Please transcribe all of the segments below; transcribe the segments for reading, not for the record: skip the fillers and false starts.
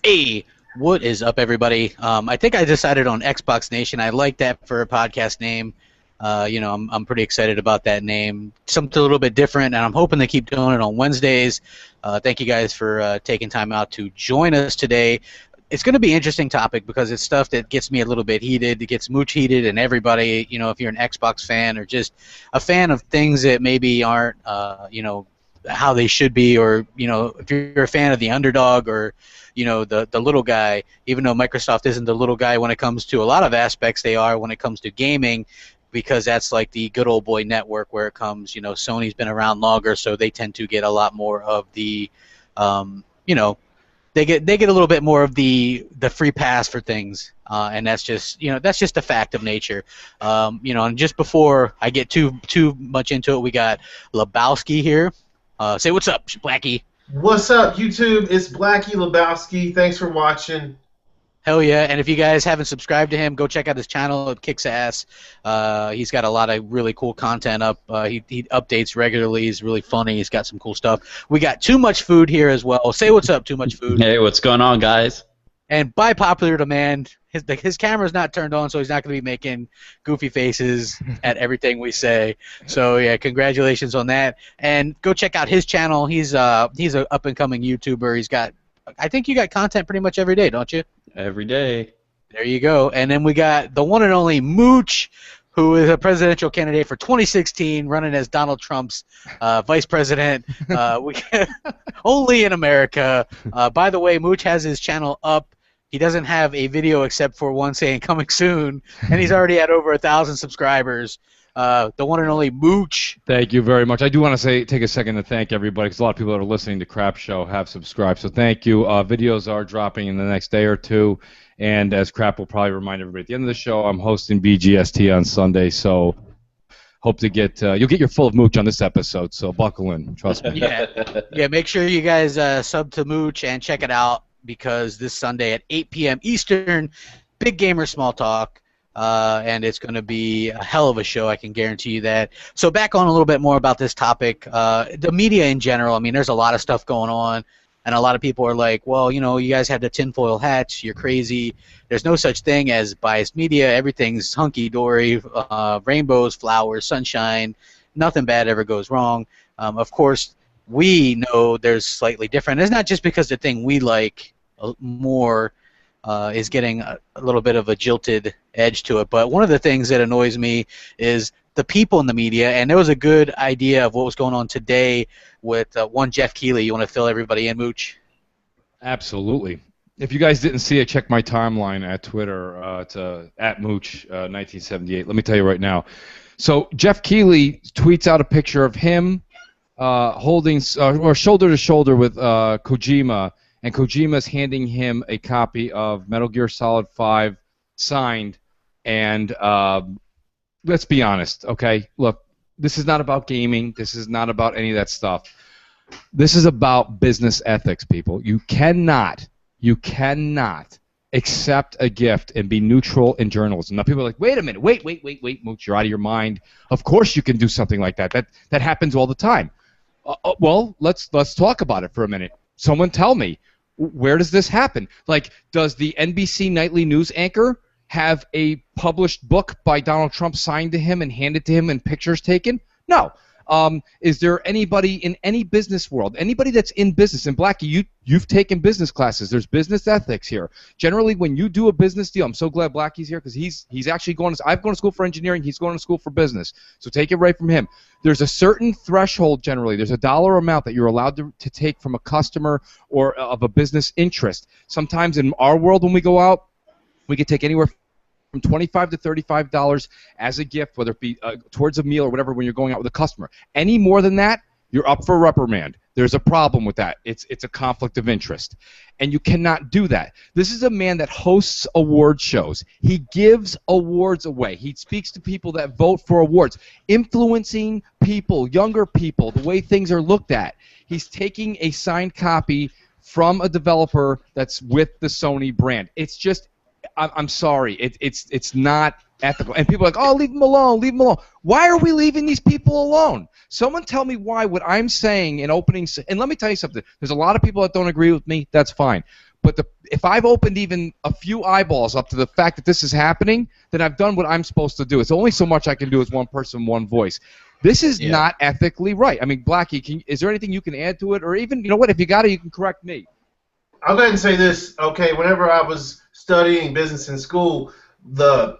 Hey, what is up, everybody? I think I decided on Xbox Nation. I like that for a podcast name. I'm pretty excited about that name. Something a little bit different, and I'm hoping to keep doing it on Wednesdays. Thank you guys for taking time out to join us today. It's going to be an interesting topic because it's stuff that gets me a little bit heated. It gets mooch heated, and everybody, if you're an Xbox fan or just a fan of things that maybe aren't, how they should be, or if you're a fan of the underdog or the little guy, even though Microsoft isn't the little guy when it comes to a lot of aspects, they are when it comes to gaming, because that's like the good old boy network where it comes. Sony's been around longer, so they tend to get a lot more of the they get a little bit more of the free pass for things, and that's just a fact of nature. And just before I get too much into it, we got Lebowski here. Say what's up, Blackie. What's up, YouTube? It's Blackie Lebowski. Thanks for watching. Hell yeah, and if you guys haven't subscribed to him, go check out his channel. It kicks ass. He's got a lot of really cool content up. He updates regularly. He's really funny. He's got some cool stuff. We got Too Much Food here as well. Say what's up, Too Much Food. Hey, what's going on, guys? And by popular demand, his camera's not turned on, so he's not going to be making goofy faces at everything we say. So yeah, congratulations on that. And go check out his channel. He's an up-and-coming YouTuber. I think you got content pretty much every day, don't you? Every day. There you go. And then we got the one and only Mooch, who is a presidential candidate for 2016, running as Donald Trump's vice president. Only in America. By the way, Mooch has his channel up. He doesn't have a video except for one saying coming soon, and he's already at over 1,000 subscribers. The one and only Mooch. Thank you very much. I do want to take a second to thank everybody, because a lot of people that are listening to Crap Show have subscribed. So thank you. Videos are dropping in the next day or two, and as Crap will probably remind everybody at the end of the show, I'm hosting BGST on Sunday. So hope to get you'll get your full of Mooch on this episode. So buckle in, trust me. Yeah. Make sure you guys sub to Mooch and check it out, because this Sunday at 8 p.m. Eastern, Big Gamer Small Talk. And it's going to be a hell of a show, I can guarantee you that. So back on a little bit more about this topic, the media in general. I mean, there's a lot of stuff going on, and a lot of people are like, well, you guys have the tinfoil hats, you're crazy. There's no such thing as biased media. Everything's hunky-dory, rainbows, flowers, sunshine. Nothing bad ever goes wrong. Of course, we know there's slightly different. It's not just because the thing we like more is getting a little bit of a jilted edge to it. But one of the things that annoys me is the people in the media, and there was a good idea of what was going on today with one Jeff Keighley. You want to fill everybody in, Mooch? Absolutely. If you guys didn't see it, check my timeline at Twitter. It's at Mooch1978. Let me tell you right now. So Jeff Keighley tweets out a picture of him holding or shoulder to shoulder with Kojima, and Kojima's handing him a copy of Metal Gear Solid 5 signed. And let's be honest, okay? Look, this is not about gaming. This is not about any of that stuff. This is about business ethics, people. You cannot accept a gift and be neutral in journalism. Now, people are like, wait a minute, wait, Mooch, you're out of your mind. Of course you can do something like that. That happens all the time. Well, let's talk about it for a minute. Someone tell me, where does this happen? Like, does the NBC nightly news anchor have a published book by Donald Trump signed to him and handed to him and pictures taken? No. Is there anybody in any business world, anybody that's in business, and Blackie, you've taken business classes. There's business ethics here. Generally, when you do a business deal, I'm so glad Blackie's here, because he's actually going to, I've gone to school for engineering, he's going to school for business. So take it right from him. There's a certain threshold generally. There's a dollar amount that you're allowed to take from a customer or of a business interest. Sometimes in our world when we go out, we can take anywhere from $25 to $35 as a gift, whether it be towards a meal or whatever, when you're going out with a customer. Any more than that, you're up for reprimand. There's a problem with that. It's a conflict of interest. And you cannot do that. This is a man that hosts award shows. He gives awards away. He speaks to people that vote for awards, influencing people, younger people, the way things are looked at. He's taking a signed copy from a developer that's with the Sony brand. It's just, I'm sorry, it's not ethical. And people are like, oh, leave them alone, leave them alone. Why are we leaving these people alone? Someone tell me why what I'm saying in opening, and let me tell you something. There's a lot of people that don't agree with me. That's fine. But if I've opened even a few eyeballs up to the fact that this is happening, then I've done what I'm supposed to do. It's only so much I can do as one person, one voice. This is not ethically right. I mean, Blackie, is there anything you can add to it? Or even, you know what, if you got it, you can correct me. I'll go ahead and say this. Okay, whenever I was studying business in school, the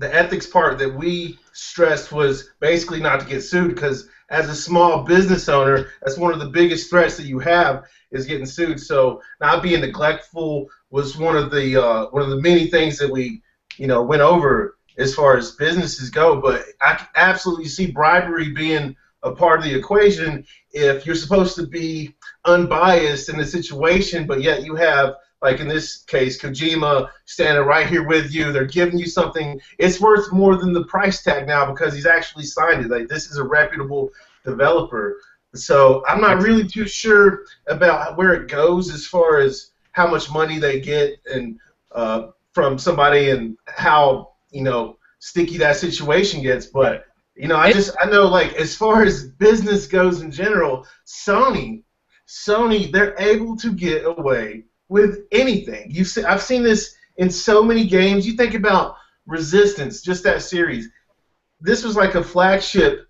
ethics part that we stressed was basically not to get sued, because as a small business owner, that's one of the biggest threats that you have is getting sued. So not being neglectful was one of the many things that we went over as far as businesses go. But I absolutely see bribery being a part of the equation if you're supposed to be unbiased in the situation, but yet you have, like in this case, Kojima standing right here with you. They're giving you something. It's worth more than the price tag now because he's actually signed it. Like, this is a reputable developer. So I'm not really too sure about where it goes as far as how much money they get and from somebody and how sticky that situation gets. But I know, like, as far as business goes in general, Sony, they're able to get away with anything. I've seen this in so many games. You think about Resistance, just that series. This was like a flagship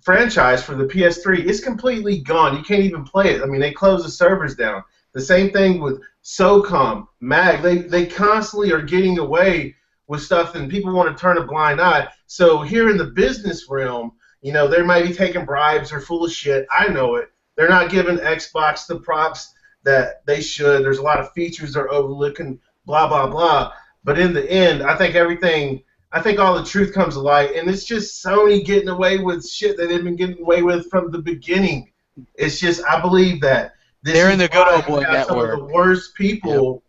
franchise for the PS3. It's completely gone. You can't even play it. I mean, they closed the servers down. The same thing with SOCOM, MAG. They constantly are getting away with stuff, and people want to turn a blind eye. So here in the business realm, they might be taking bribes or full of shit. I know it. They're not giving Xbox the props that they should. There's a lot of features they're overlooking, blah, blah, blah. But in the end, I think all the truth comes to light, and it's just Sony getting away with shit that they've been getting away with from the beginning. It's just, I believe that they're in the good old boy network. Some of the worst people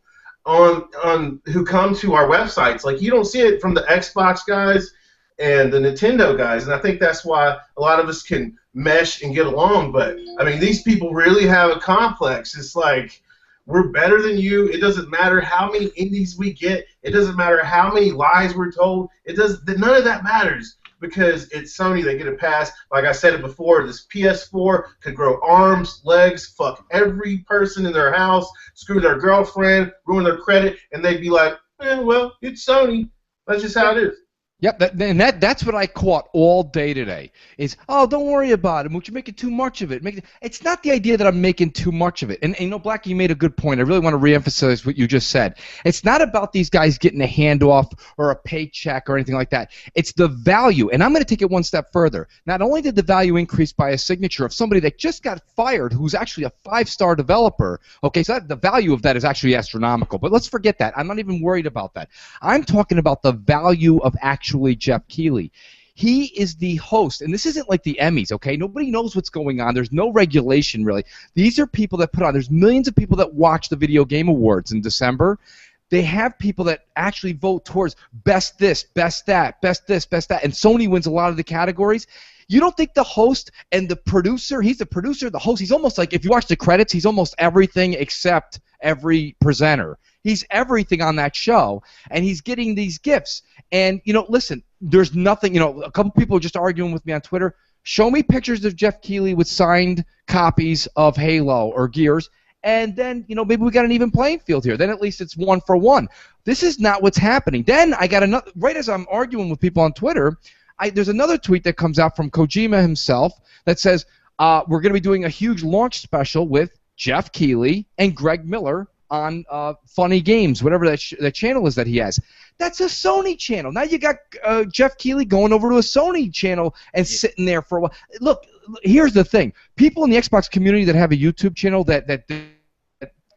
on who come to our websites. Like, you don't see it from the Xbox guys and the Nintendo guys, and I think that's why a lot of us can mesh and get along. But I mean, these people really have a complex. It's like, we're better than you. It doesn't matter how many indies we get. It doesn't matter how many lies we're told. None of that matters because it's Sony. They get a pass. Like I said it before, this PS4 could grow arms, legs, fuck every person in their house, screw their girlfriend, ruin their credit, and they'd be like, well, it's Sony. That's just how it is. Yep, that's what I caught all day today. Is, oh, don't worry about it, Mooch. You're making too much of it. It's not the idea that I'm making too much of it. And Blackie, you made a good point. I really want to reemphasize what you just said. It's not about these guys getting a handoff or a paycheck or anything like that. It's the value. And I'm going to take it one step further. Not only did the value increase by a signature of somebody that just got fired who's actually a 5-star developer, okay, so the value of that is actually astronomical. But let's forget that. I'm not even worried about that. I'm talking about the value of actually Jeff Keighley. He is the host, and this isn't like the Emmys, okay? Nobody knows what's going on. There's no regulation, really. These are people that put on. There's millions of people that watch the Video Game Awards in December. They have people that actually vote towards best this, best that, best this, best that, and Sony wins a lot of the categories. You don't think the host and the producer, he's the producer, the host, he's almost like, if you watch the credits, he's almost everything except every presenter. He's everything on that show, and he's getting these gifts. And, listen, there's nothing, a couple people are just arguing with me on Twitter. Show me pictures of Jeff Keighley with signed copies of Halo or Gears, and then, maybe we got an even playing field here. Then at least it's 1 for 1. This is not what's happening. Then I got another, right as I'm arguing with people on Twitter, there's another tweet that comes out from Kojima himself that says, we're going to be doing a huge launch special with Jeff Keighley and Greg Miller on Funny Games, whatever that channel is that he has. That's a Sony channel. Now you got Jeff Keighley going over to a Sony channel and sitting there for a while. Look, here's the thing. People in the Xbox community that have a YouTube channel that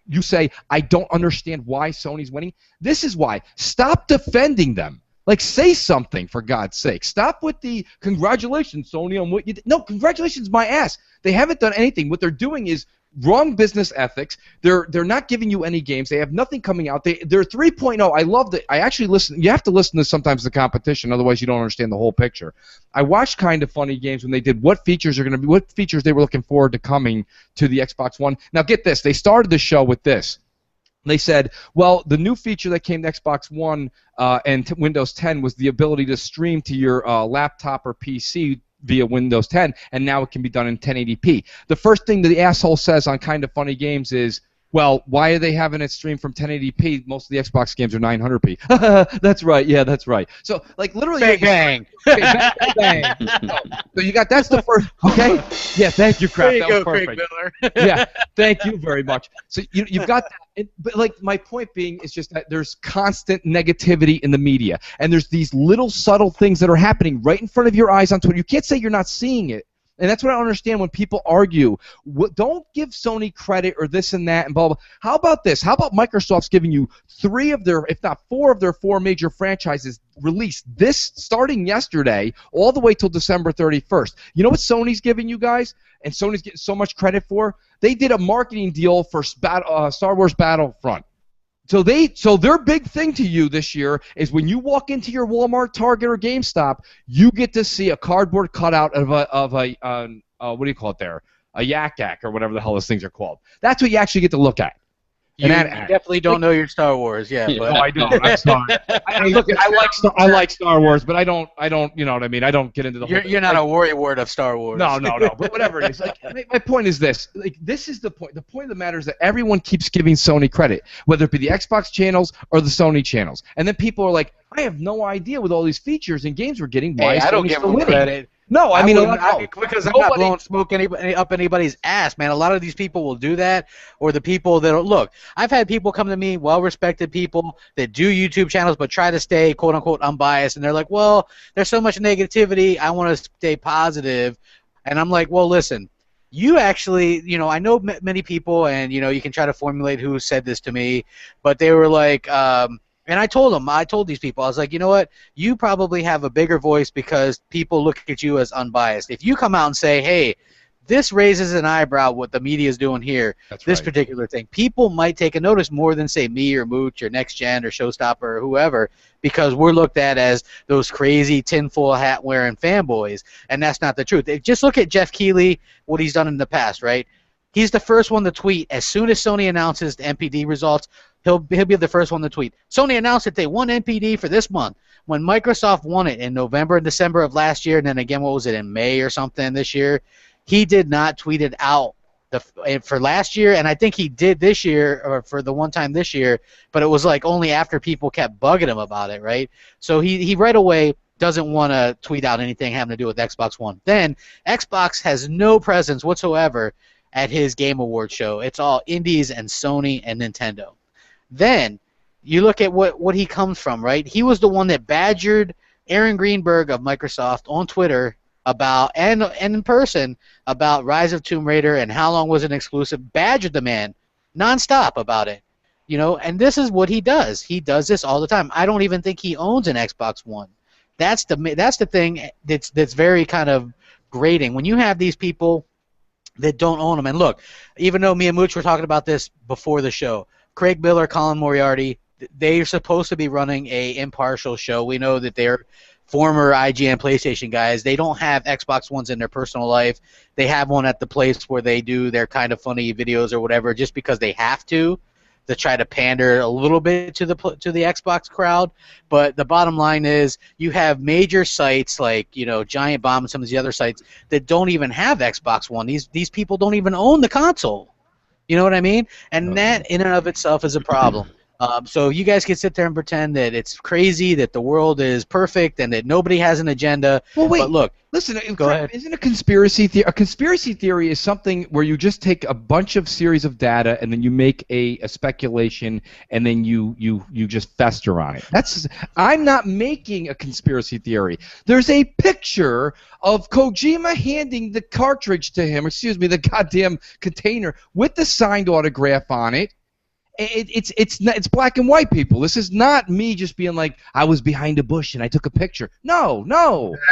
you say, I don't understand why Sony's winning. This is why. Stop defending them. Like, say something, for God's sake. Stop with the congratulations, Sony, on what you did. No, congratulations, my ass. They haven't done anything. What they're doing is wrong business ethics. They're not giving you any games. They have nothing coming out. They're 3.0. I love that. I actually listen. You have to listen to sometimes the competition, otherwise you don't understand the whole picture. I watched Kind of Funny Games when they did what features they were looking forward to coming to the Xbox One. Now get this. They started the show with this. They said, well, the new feature that came to Xbox One and Windows 10 was the ability to stream to your laptop or PC via Windows 10, and now it can be done in 1080p. The first thing that the asshole says on Kind of Funny Games is, Well, why are they having it streamed from 1080p? Most of the Xbox games are 900p. That's right. Yeah, that's right. So, like, literally, Bang, bang. okay, bang, bang, bang. So you got that's the first. Okay. Yeah. Thank you, Crap. There you That go, was perfect. Craig Miller. Yeah. Thank you very much. So you've got that. But like my point being is just that there's constant negativity in the media, and there's these little subtle things that are happening right in front of your eyes on Twitter. You can't say you're not seeing it. And that's what I don't understand when people argue. Don't give Sony credit or this and that and blah, blah. How about this? How about Microsoft's giving you 3 of their, if not 4 of their 4 major franchises released this starting yesterday all the way till December 31st? You know what Sony's giving you guys? And Sony's getting so much credit for? They did a marketing deal for Star Wars Battlefront. So their big thing to you this year is when you walk into your Walmart, Target, or GameStop, you get to see a cardboard cutout of a what do you call it there? A yak or whatever the hell those things are called. That's what you actually get to look at. You definitely don't know your Star Wars, yeah. No, I don't. I'm sorry. I like Star Wars, but I don't. You know what I mean? I don't get into the. You're not a worrywart of Star Wars. No. But whatever it is, like my point is this. Like this is the point. The point of the matter is that everyone keeps giving Sony credit, whether it be the Xbox channels or the Sony channels, and then people are like, I have no idea with all these features and games we're getting. Why is I don't Sony give still them winning? credit. No, I mean, because I'm not blowing smoke up anybody's ass, man. A lot of these people will do that, or the people that look. I've had people come to me, well-respected people that do YouTube channels, but try to stay quote unquote unbiased, and they're like, "Well, there's so much negativity. I want to stay positive," and I'm like, "Well, listen." You actually, I know many people, and you can try to formulate who said this to me, but they were like. And I told these people, I was like, you know what? You probably have a bigger voice because people look at you as unbiased. If you come out and say, hey, this raises an eyebrow what the media is doing here, this particular thing, people might take a notice more than, say, me or Mooch or Next Gen or Showstopper or whoever, because we're looked at as those crazy tinfoil hat wearing fanboys, and that's not the truth. Just look at Jeff Keighley, what he's done in the past, right? He's the first one to tweet as soon as Sony announces the NPD results. He'll be the first one to tweet. Sony announced that they won NPD for this month. When Microsoft won it in November and December of last year, and then again, what was it, in May or something this year, he did not tweet it out for last year, and I think he did this year, or for the one time this year, but it was like only after people kept bugging him about it, right? So he right away doesn't want to tweet out anything having to do with Xbox One. Then Xbox has no presence whatsoever at his Game Awards show. It's all indies and Sony and Nintendo. Then you look at what he comes from, right? He was the one that badgered Aaron Greenberg of Microsoft on Twitter about and in person about Rise of Tomb Raider and how long was it exclusive. Badgered the man nonstop about it, And this is what he does. He does this all the time. I don't even think he owns an Xbox One. That's the thing that's very kind of grating when you have these people that don't own them. And look, even though me and Mooch were talking about this before the show. Craig Miller, Colin Moriarty, they're supposed to be running a impartial show. We know that they're former IGN PlayStation guys. They don't have Xbox Ones in their personal life. They have one at the place where they do their kind of funny videos or whatever just because they have to try to pander a little bit to the Xbox crowd. But the bottom line is you have major sites like, Giant Bomb and some of the other sites that don't even have Xbox One. These people don't even own the console. You know what I mean? And that in and of itself is a problem. So you guys can sit there and pretend that it's crazy, that the world is perfect, and that nobody has an agenda. Well, wait. But look, listen. Go ahead. Isn't a conspiracy theory? A conspiracy theory is something where you just take a bunch of series of data and then you make a speculation and then you just fester on it. I'm not making a conspiracy theory. There's a picture of Kojima handing the cartridge to him. Excuse me, the goddamn container with the signed autograph on it. It's black and white, people. This is not me just being like, I was behind a bush and I took a picture. No.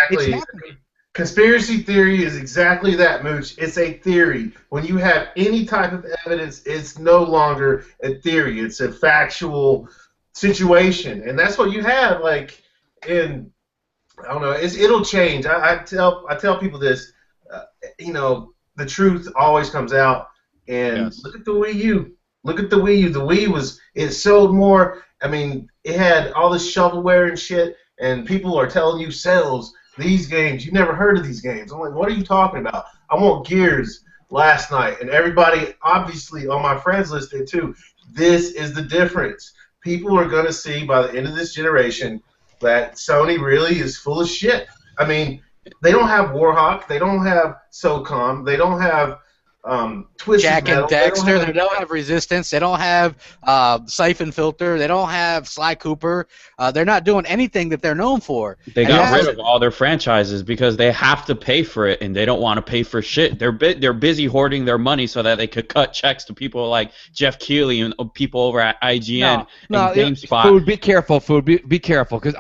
Exactly. It's happening. Conspiracy theory is exactly that, Mooch. It's a theory. When you have any type of evidence, it's no longer a theory. It's a factual situation, and that's what you have. Like in, I don't know. It'll change. I tell people this. The truth always comes out. And Yes. Look at the Wii U. Look at the Wii U. The Wii it sold more. I mean, it had all this shovelware and shit, and people are telling you sells these games. You never heard of these games. I'm like, what are you talking about? I want Gears last night, and everybody obviously on my friends list did too. This is the difference. People are going to see by the end of this generation that Sony really is full of shit. I mean, they don't have Warhawk, they don't have SOCOM, they don't have Twisted Jack Metal, and Dexter, they don't have Resistance, they don't have Siphon Filter, they don't have Sly Cooper. They're not doing anything that they're known for. They And got that's- rid of all their franchises because they have to pay for it, and they don't want to pay for shit. They're busy hoarding their money so that they could cut checks to people like Jeff Keighley and people over at IGN and GameSpot. Food, be careful. Food, be careful, because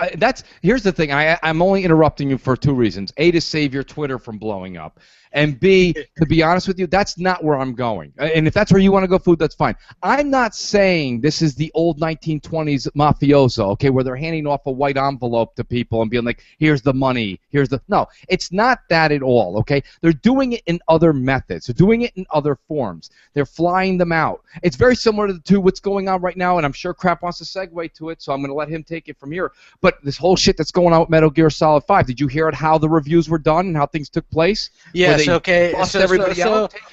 here's the thing. I'm only interrupting you for two reasons: A, to save your Twitter from blowing up, and B, to be honest with you, that's not where I'm going. And if that's where you want to go, Food, that's fine. I'm not saying this is the old 1920s mafioso, okay, where they're handing off a white envelope to people and being like, here's the money, No, it's not that at all, okay? They're doing it in other methods. They're doing it in other forms. They're flying them out. It's very similar to what's going on right now, and I'm sure Crap wants to segue to it, so I'm going to let him take it from here. But this whole shit that's going on with Metal Gear Solid 5, did you hear how the reviews were done and how things took place? Yes, okay.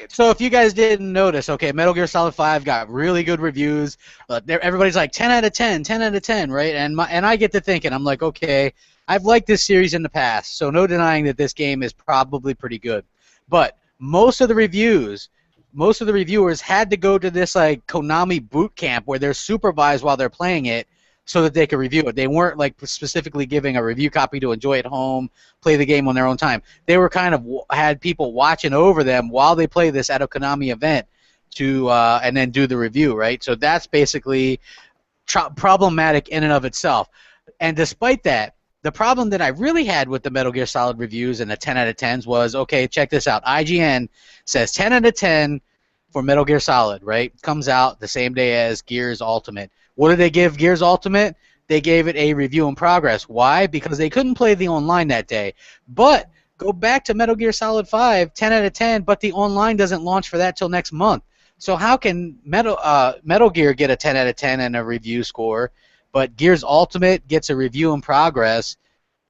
So if you guys didn't notice, okay, Metal Gear Solid 5 got really good reviews. Everybody's like 10 out of 10, 10 out of 10, right? And I get to thinking, I'm like, okay, I've liked this series in the past, so no denying that this game is probably pretty good. But most of the reviewers had to go to this like Konami boot camp where they're supervised while they're playing it, so that they could review it. They weren't like specifically giving a review copy to enjoy at home, play the game on their own time. They were kind of had people watching over them while they play this at a Konami event to and then do the review, right? So that's basically problematic in and of itself. And despite that, the problem that I really had with the Metal Gear Solid reviews and the 10 out of 10s was, okay, check this out. IGN says 10 out of 10 for Metal Gear Solid, right? Comes out the same day as Gears Ultimate. What did they give Gears Ultimate? They gave it a review in progress. Why? Because they couldn't play the online that day. But go back to Metal Gear Solid 5, 10 out of 10, but the online doesn't launch for that till next month. So how can Metal Gear get a 10 out of 10 and a review score, but Gears Ultimate gets a review in progress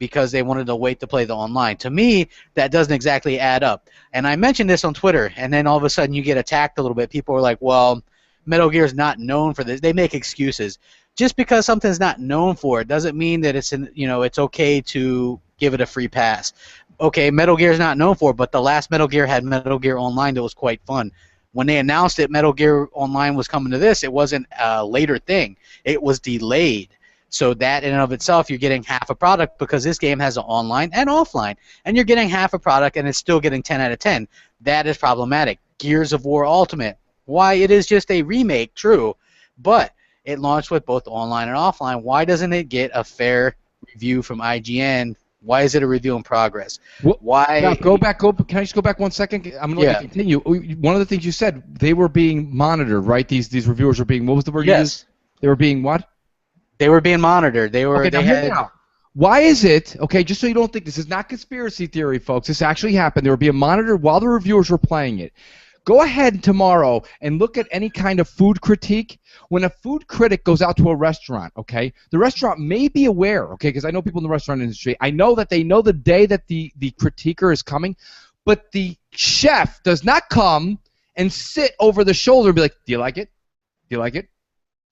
because they wanted to wait to play the online? To me, that doesn't exactly add up. And I mentioned this on Twitter, and then all of a sudden you get attacked a little bit. People are like, well, Metal Gear is not known for this. They make excuses. Just because something's not known for it doesn't mean that it's okay to give it a free pass. Okay, Metal Gear is not known for it, but the last Metal Gear had Metal Gear Online that was quite fun. When they announced that Metal Gear Online was coming to this, it wasn't a later thing. It was delayed. So that in and of itself, you're getting half a product because this game has an online and offline. And you're getting half a product and it's still getting 10 out of 10. That is problematic. Gears of War Ultimate. Why? It is just a remake, true, but it launched with both online and offline. Why doesn't it get a fair review from IGN? Why is it a review in progress? Why? Now, can I just go back 1 second? I'm going to continue. One of the things you said, they were being monitored, right? These reviewers were being, what was the word you used? They were being what? They were being monitored. Why is it, okay, just so you don't think, this is not conspiracy theory, folks. This actually happened. They were being monitored while the reviewers were playing it. Go ahead tomorrow and look at any kind of food critique. When a food critic goes out to a restaurant, okay, the restaurant may be aware, okay, because I know people in the restaurant industry. I know that they know the day that the critiquer is coming, but the chef does not come and sit over the shoulder and be like, do you like it? Do you like it?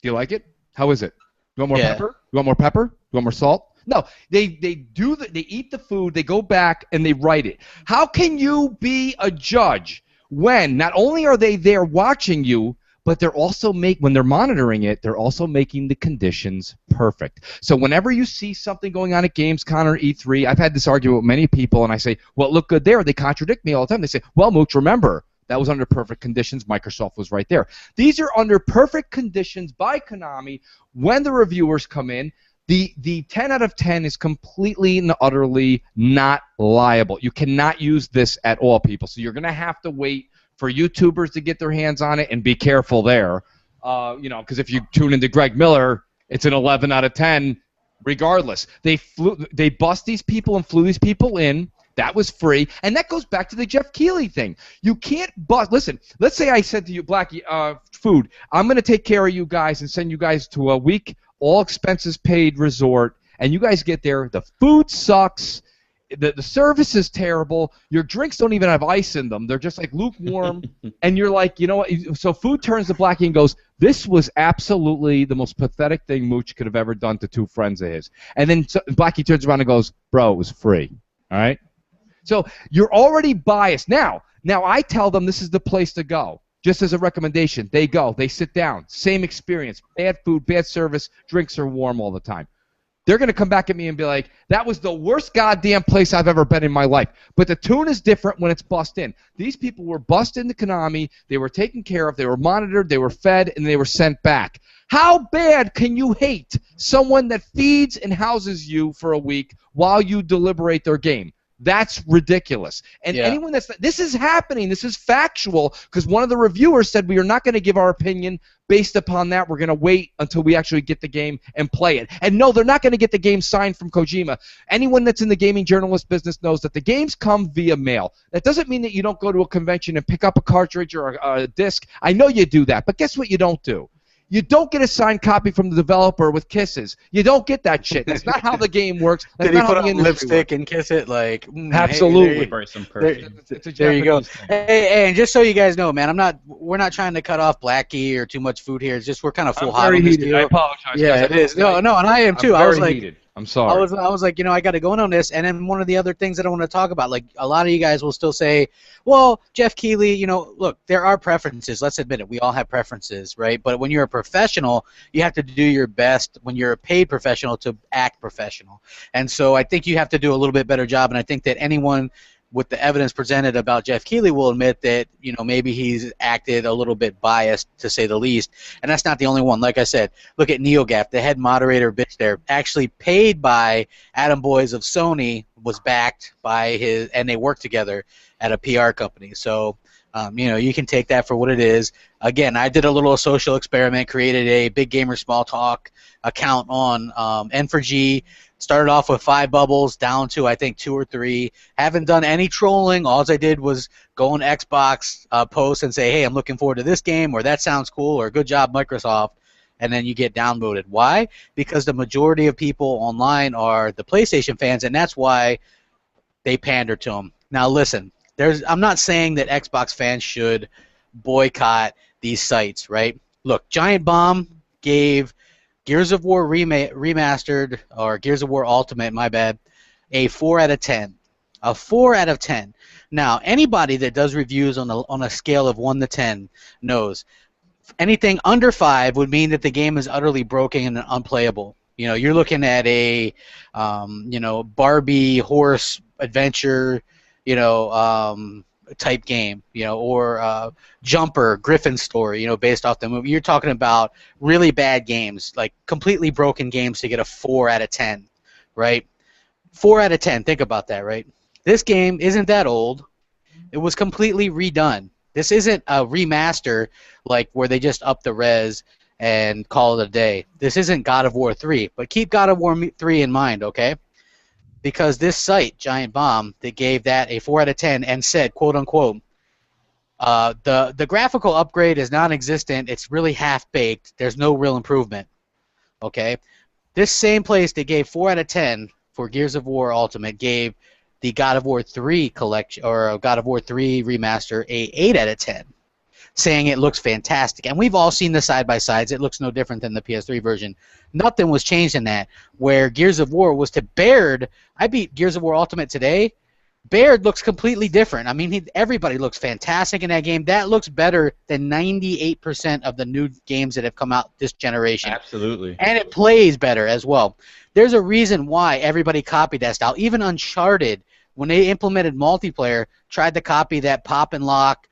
Do you like it? How is it? You want more pepper? You want more pepper? You want more salt? No, they eat the food, they go back, and they write it. How can you be a judge when not only are they there watching you, but they're also when they're monitoring it, they're also making the conditions perfect. So whenever you see something going on at Gamescom or E3, I've had this argument with many people, and I say, well, look good there. They contradict me all the time. They say, well, Mooch, remember, that was under perfect conditions. Microsoft was right there. These are under perfect conditions by Konami when the reviewers come in. The 10 out of 10 is completely and utterly not liable. You cannot use this at all, people. So you're going to have to wait for YouTubers to get their hands on it and be careful there. Because if you tune into Greg Miller, it's an 11 out of 10 regardless. They bust these people and flew these people in. That was free. And that goes back to the Jeff Keighley thing. You can't bust. Listen, let's say I said to you, Blackie, Food, I'm going to take care of you guys and send you guys to a week all expenses paid resort, and you guys get there, the food sucks, the service is terrible. Your drinks don't even have ice in them. They're just like lukewarm. And you're like, you know what? So Food turns to Blackie and goes, this was absolutely the most pathetic thing Mooch could have ever done to two friends of his. And then Blackie turns around and goes, bro, it was free. All right? So you're already biased. Now I tell them this is the place to go. Just as a recommendation, they go, they sit down, same experience, bad food, bad service, drinks are warm all the time. They're going to come back at me and be like, that was the worst goddamn place I've ever been in my life. But the tune is different when it's bussed in. These people were bussed into Konami, they were taken care of, they were monitored, they were fed, and they were sent back. How bad can you hate someone that feeds and houses you for a week while you deliberate their game? That's ridiculous. And anyone this is happening. This is factual because one of the reviewers said we are not going to give our opinion based upon that. We're going to wait until we actually get the game and play it. And no, they're not going to get the game signed from Kojima. Anyone that's in the gaming journalist business knows that the games come via mail. That doesn't mean that you don't go to a convention and pick up a cartridge or a disc. I know you do that, but guess what you don't do? You don't get a signed copy from the developer with kisses. You don't get that shit. That's not how the game works. That's Did he not put how the on industry lipstick works. and kiss it? Like Absolutely. There you go. Hey, and just so you guys know, man, we're not trying to cut off Blackie or too much food here. It's just we're kind of full hot on this deal. I apologize. Yeah, guys. it is. No, and I am too. I was like, heated. I'm sorry. I was like, I got to go in on this, and then one of the other things that I want to talk about, like a lot of you guys will still say, well, Jeff Keighley, look, there are preferences. Let's admit it. We all have preferences, right? But when you're a professional, you have to do your best when you're a paid professional to act professional. And so I think you have to do a little bit better job, and I think that anyone with the evidence presented about Jeff Keighley will admit that, maybe he's acted a little bit biased, to say the least. And that's not the only one. Like I said, look at NeoGaf, the head moderator bitch there, actually paid by Adam Boyes of Sony, was backed by and they worked together at a PR company. So, you can take that for what it is. Again, I did a little social experiment, created a Big Gamer Small Talk account on N4G. Started off with 5 bubbles, down to I think 2 or 3. Haven't done any trolling. All I did was go on Xbox posts and say, hey, I'm looking forward to this game, or that sounds cool, or good job, Microsoft. And then you get downvoted. Why? Because the majority of people online are the PlayStation fans, and that's why they pander to them. Now listen, I'm not saying that Xbox fans should boycott these sites, right? Look, Giant Bomb gave Gears of War Remastered, or Gears of War Ultimate, my bad, a 4 out of 10. A 4 out of 10. Now, anybody that does reviews on a scale of 1 to 10 knows anything under 5 would mean that the game is utterly broken and unplayable. You're looking at a, Barbie horse adventure, type game, or Jumper, Griffin Story, based off the movie. You're talking about really bad games, like completely broken games to get a 4 out of 10, right? 4 out of 10, think about that, right? This game isn't that old. It was completely redone. This isn't a remaster like where they just up the res and call it a day. This isn't God of War 3, but keep God of War 3 in mind, okay? Because this site, Giant Bomb, they gave that a 4 out of 10 and said, quote unquote, the graphical upgrade is non-existent. It's really half-baked. There's no real improvement. Okay? This same place they gave 4 out of 10 for Gears of War Ultimate gave the God of War 3 collection, or God of War 3 remaster, a 8 out of 10, saying it looks fantastic. And we've all seen the side-by-sides. It looks no different than the PS3 version. Nothing was changed in that. Where Gears of War was to Baird, I beat Gears of War Ultimate today. Baird looks completely different. I mean, everybody looks fantastic in that game. That looks better than 98% of the new games that have come out this generation. Absolutely. And it plays better as well. There's a reason why everybody copied that style. Even Uncharted, when they implemented multiplayer, tried to copy that pop and lock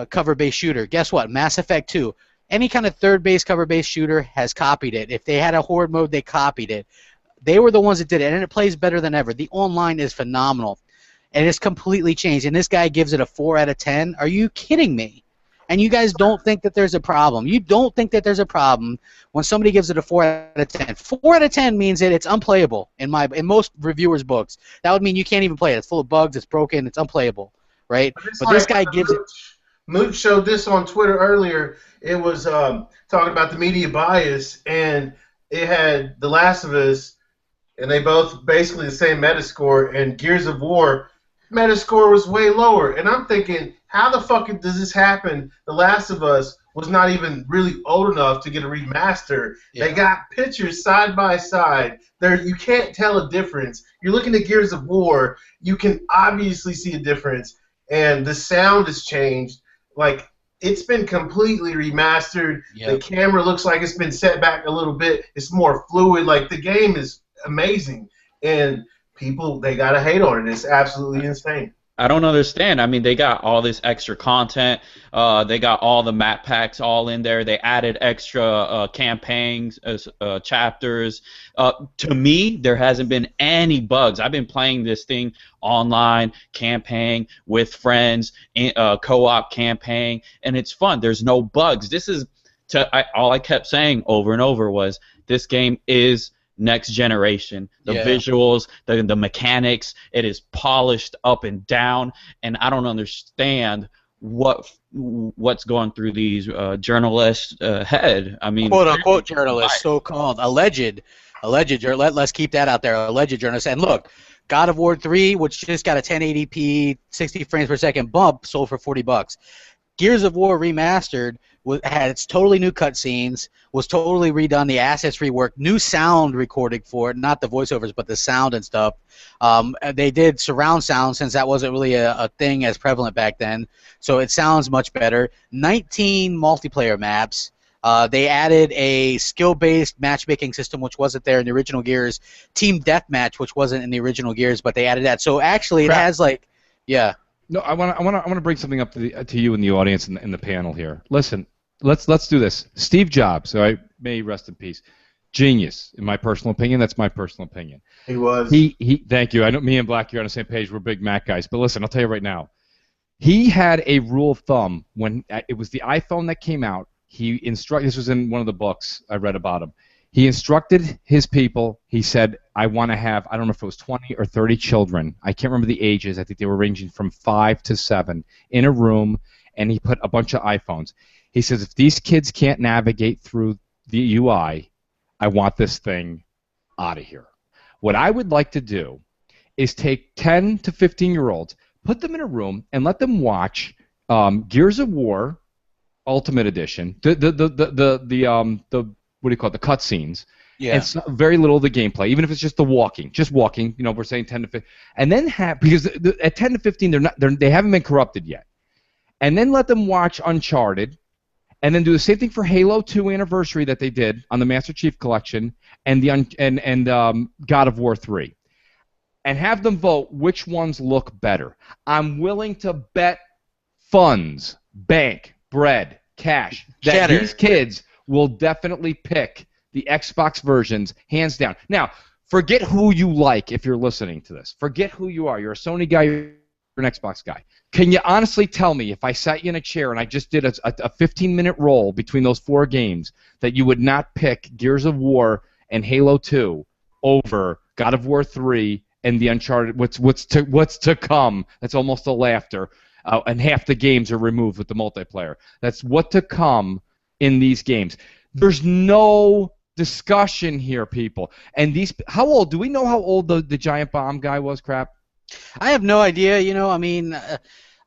cover-based shooter. Guess what? Mass Effect 2. Any kind of third-based cover-based shooter has copied it. If they had a horde mode, they copied it. They were the ones that did it, and it plays better than ever. The online is phenomenal, and it's completely changed. And this guy gives it a 4 out of 10. Are you kidding me? And you guys don't think that there's a problem. You don't think that there's a problem when somebody gives it a 4 out of 10. 4 out of 10 means that it's unplayable in most reviewers' books. That would mean you can't even play it. It's full of bugs. It's broken. It's unplayable, right? But this guy gives it. Mooch showed this on Twitter earlier. It was talking about the media bias, and it had The Last of Us and they both basically the same Metascore. And Gears of War Metascore was way lower. And I'm thinking, how the fuck does this happen? The Last of Us was not even really old enough to get a remaster. Yeah. They got pictures side by side. There, you can't tell a difference. You're looking at Gears of War, you can obviously see a difference, and the sound has changed. Like, it's been completely remastered. Yep. The camera looks like it's been set back a little bit. It's more fluid. Like, the game is amazing, and people, they gotta hate on it. It's absolutely insane. I don't understand. I mean, they got all this extra content. They got all the map packs all in there. They added extra campaigns, chapters. To me, there hasn't been any bugs. I've been playing this thing online, campaign, with friends, co-op campaign, and it's fun. There's no bugs. This is, all I kept saying over and over was, this game is next generation. The visuals, the mechanics, it is polished up and down, and I don't understand what's going through these journalists' head. I mean, quote unquote journalists, so-called alleged journalists. Let's keep that out there. Alleged journalists. And look, God of War 3, which just got a 1080p 60 frames per second bump, sold for $40. Gears of War Remastered had its totally new cutscenes, was totally redone, the assets reworked, new sound recording for it, not the voiceovers, but the sound and stuff. They did surround sound, since that wasn't really a thing as prevalent back then, so it sounds much better. 19 multiplayer maps. They added a skill-based matchmaking system, which wasn't there in the original Gears. Team Deathmatch, which wasn't in the original Gears, but they added that. So actually, it has like, yeah. No, I want to bring something up to you and the audience and the panel here. Listen, let's do this. Steve Jobs, all right, may he rest in peace. Genius, in my personal opinion. That's my personal opinion. He was. He. Thank you. I know me and Black, you're on the same page. We're big Mac guys. But listen, I'll tell you right now. He had a rule of thumb when it was the iPhone that came out. This was in one of the books I read about him. He instructed his people. He said, I want to have, I don't know if it was 20 or 30 children. I can't remember the ages. I think they were ranging from 5 to 7 in a room, and he put a bunch of iPhones. He says, if these kids can't navigate through the UI, I want this thing out of here. What I would like to do is take 10 to 15-year-olds, put them in a room, and let them watch Gears of War Ultimate Edition, what do you call it, the cutscenes, and very little of the gameplay, even if it's just walking, you know, we're saying 10 to 15, and then because at 10 to 15 they haven't been corrupted yet, and then let them watch Uncharted, and then do the same thing for Halo 2 Anniversary that they did on the Master Chief Collection and God of War 3, and have them vote which ones look better. I'm willing to bet funds, bank, bread, cash, that these kids will definitely pick the Xbox versions, hands down. Now, forget who you like if you're listening to this. Forget who you are. You're a Sony guy, you're an Xbox guy. Can you honestly tell me, if I sat you in a chair and I just did a 15-minute roll between those 4 games, that you would not pick Gears of War and Halo 2 over God of War 3 and the Uncharted, what's to come? That's almost a laughter. And half the games are removed with the multiplayer. That's what to come in these games. There's no discussion here, people. And how old? Do we know how old the giant bomb guy was, Crap? I have no idea. You know, I mean,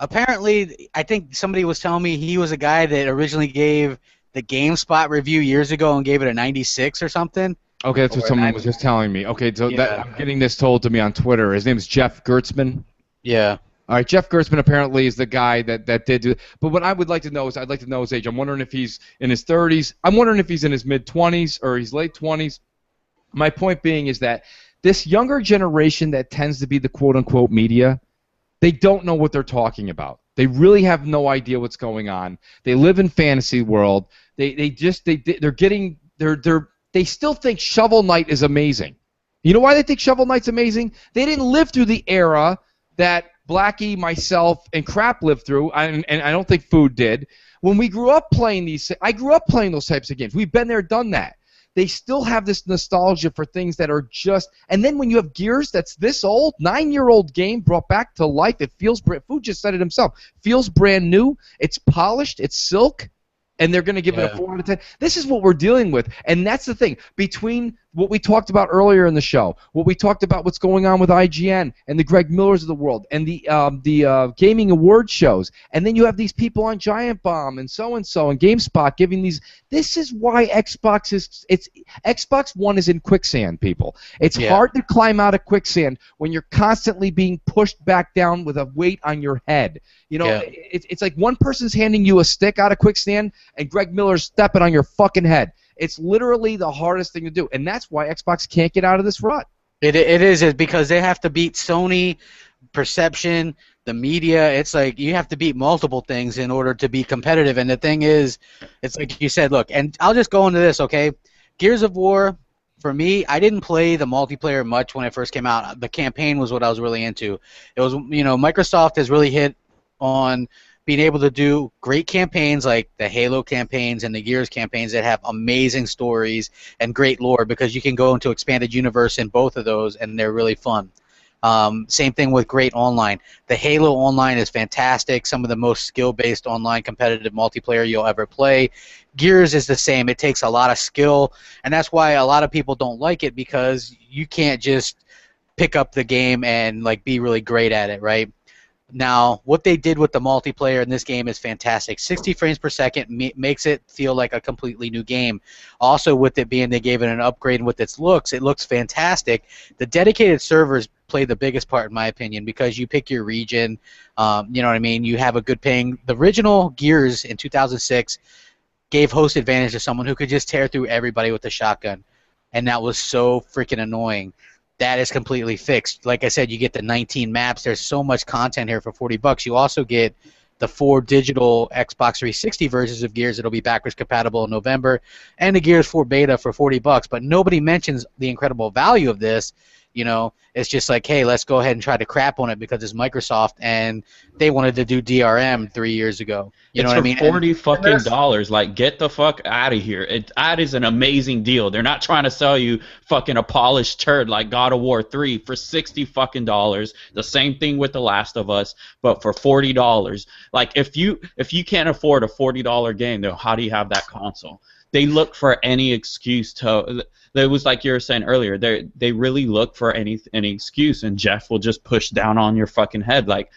apparently, I think somebody was telling me he was a guy that originally gave the GameSpot review years ago and gave it a 96 or something. Okay, that's what someone was just telling me. Okay, so I'm getting this told to me on Twitter. His name is Jeff Gertzman. Yeah. All right, Jeff Gertzman apparently is the guy that did do it. But what I would like to know is, I'd like to know his age. I'm wondering if he's in his 30s. I'm wondering if he's in his mid-20s or his late 20s. My point being is that this younger generation that tends to be the quote-unquote media, they don't know what they're talking about. They really have no idea what's going on. They live in fantasy world. They still think Shovel Knight is amazing. You know why they think Shovel Knight's amazing? They didn't live through the era that Blackie, myself, and Crap lived through, and I don't think Food did. When we grew up playing I grew up playing those types of games. We've been there, done that. They still have this nostalgia for things that are just... And then when you have Gears that's this old, 9-year-old game brought back to life, it feels... Food just said it himself. Feels brand new. It's polished. It's silk. And they're going to give it a 4 out of 10. This is what we're dealing with. And that's the thing. Between what we talked about earlier in the show, what we talked about what's going on with IGN and the Greg Millers of the world and the gaming award shows, and then you have these people on Giant Bomb and so and GameSpot giving these. This is why Xbox One is in quicksand, people. It's hard to climb out of quicksand when you're constantly being pushed back down with a weight on your head. You know, it's like one person's handing you a stick out of quicksand and Greg Miller's stepping on your fucking head. It's literally the hardest thing to do, and that's why Xbox can't get out of this rut. It is because they have to beat Sony, perception, the media. It's like you have to beat multiple things in order to be competitive. And the thing is, it's like you said, look, and I'll just go into this, okay? Gears of War, for me, I didn't play the multiplayer much when it first came out. The campaign was what I was really into. It was, you know, Microsoft has really hit on being able to do great campaigns like the Halo campaigns and the Gears campaigns that have amazing stories and great lore, because you can go into expanded universe in both of those and they're really fun. Same thing with great online. The Halo online is fantastic, some of the most skill-based online competitive multiplayer you'll ever play. Gears is the same. It takes a lot of skill, and that's why a lot of people don't like it, because you can't just pick up the game and like be really great at it, right? Now, what they did with the multiplayer in this game is fantastic. 60 frames per second makes it feel like a completely new game. Also, with it being they gave it an upgrade with its looks, it looks fantastic. The dedicated servers play the biggest part, in my opinion, because you pick your region. You know what I mean? You have a good ping. The original Gears in 2006 gave host advantage to someone who could just tear through everybody with a shotgun, and that was so freaking annoying. That is completely fixed. Like I said, you get the 19 maps. There's so much content here for $40. You also get the 4 digital Xbox 360 versions of Gears that'll be backwards compatible in November, and the Gears 4 beta for $40. But nobody mentions the incredible value of this. You know, it's just like, hey, let's go ahead and try to crap on it because it's Microsoft, and they wanted to do DRM 3 years ago. You know what I mean? $40 fucking dollars. Like, get the fuck out of here. That is an amazing deal. They're not trying to sell you fucking a polished turd like God of War 3 for $60 fucking dollars. The same thing with The Last of Us, but for $40. Like, if you can't afford a $40 game, then how do you have that console? They look for any excuse to. It was like you were saying earlier. They really look for any excuse, and Jeff will just push down on your fucking head. Like,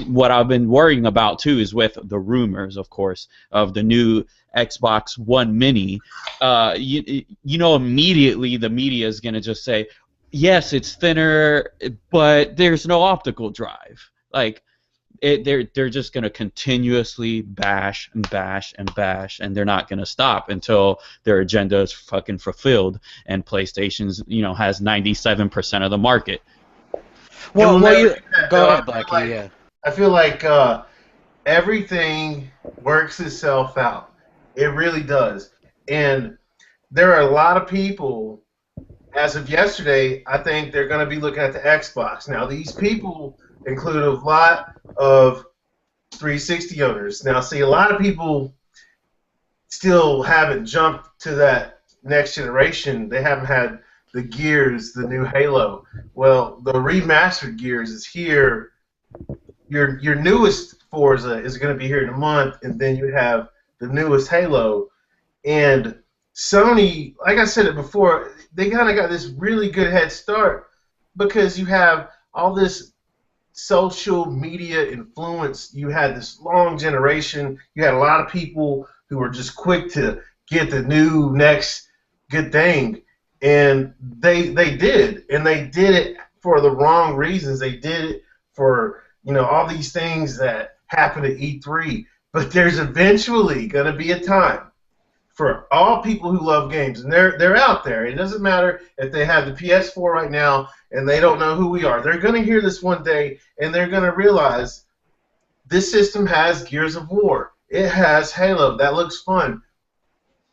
what I've been worrying about too is with the rumors, of course, of the new Xbox One Mini. You know, immediately the media is gonna just say, yes, it's thinner, but there's no optical drive. Like, they're just going to continuously bash and bash and bash, and they're not going to stop until their agenda is fucking fulfilled and PlayStation's, you know, has 97% of the market. Well, go ahead, Blackie. Yeah. I feel like everything works itself out. It really does. And there are a lot of people, as of yesterday, I think they're going to be looking at the Xbox. Now, these people include a lot of 360 owners. Now, see, a lot of people still haven't jumped to that next generation. They haven't had the Gears, the new Halo. Well, the remastered Gears is here. Your newest Forza is going to be here in a month, and then you have the newest Halo. And Sony, like I said it before, they kind of got this really good head start because you have all this social media influence. You had this long generation. You had a lot of people who were just quick to get the new next good thing, and they did, and they did it for the wrong reasons. They did it for, you know, all these things that happened at E3. But there's eventually going to be a time for all people who love games, and they're out there. It doesn't matter if they have the PS4 right now and they don't know who we are. They're going to hear this one day, and they're going to realize this system has Gears of War. It has Halo. That looks fun.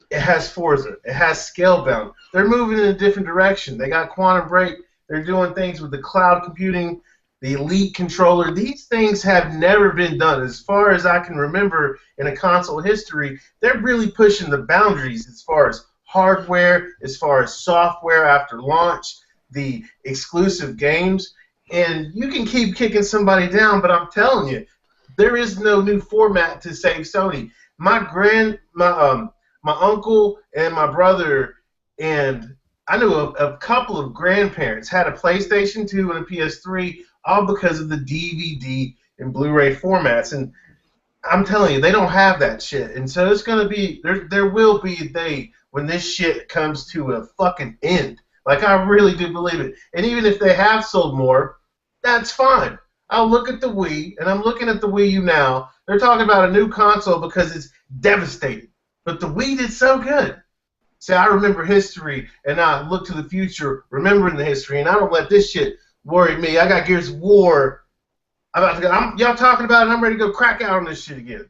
It has Forza. It has Scalebound. They're moving in a different direction. They got Quantum Break. They're doing things with the cloud computing, the Elite controller. These things have never been done. As far as I can remember in a console history, they're really pushing the boundaries as far as hardware, as far as software after launch, the exclusive games. And you can keep kicking somebody down, but I'm telling you, there is no new format to save Sony. My uncle and my brother, and I knew a couple of grandparents had a PlayStation 2 and a PS3, all because of the DVD and Blu-ray formats. And I'm telling you, they don't have that shit. And so it's going to be, there will be a day when this shit comes to a fucking end. Like, I really do believe it. And even if they have sold more, that's fine. I'll look at the Wii, and I'm looking at the Wii U now. They're talking about a new console because it's devastated. But the Wii did so good. See, I remember history, and I look to the future, remembering the history, and I don't let this shit worry me. I got Gears of War. Y'all talking about it, I'm ready to go crack out on this shit again.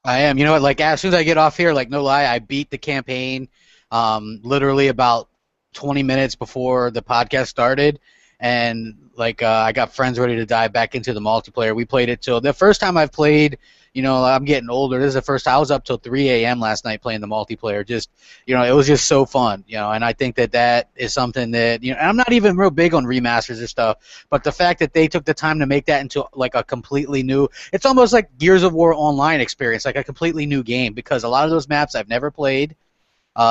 I am. You know what? Like, as soon as I get off here, like, no lie, I beat the campaign literally about 20 minutes before the podcast started. And, like, I got friends ready to dive back into the multiplayer. We played it till the first time I've played. You know, I'm getting older. This is the first time I was up till 3 a.m. last night playing the multiplayer. Just, you know, it was just so fun, you know, and I think that is something that, you know, and I'm not even real big on remasters or stuff, but the fact that they took the time to make that into, like, a completely new, it's almost like Gears of War Online experience, like a completely new game, because a lot of those maps I've never played.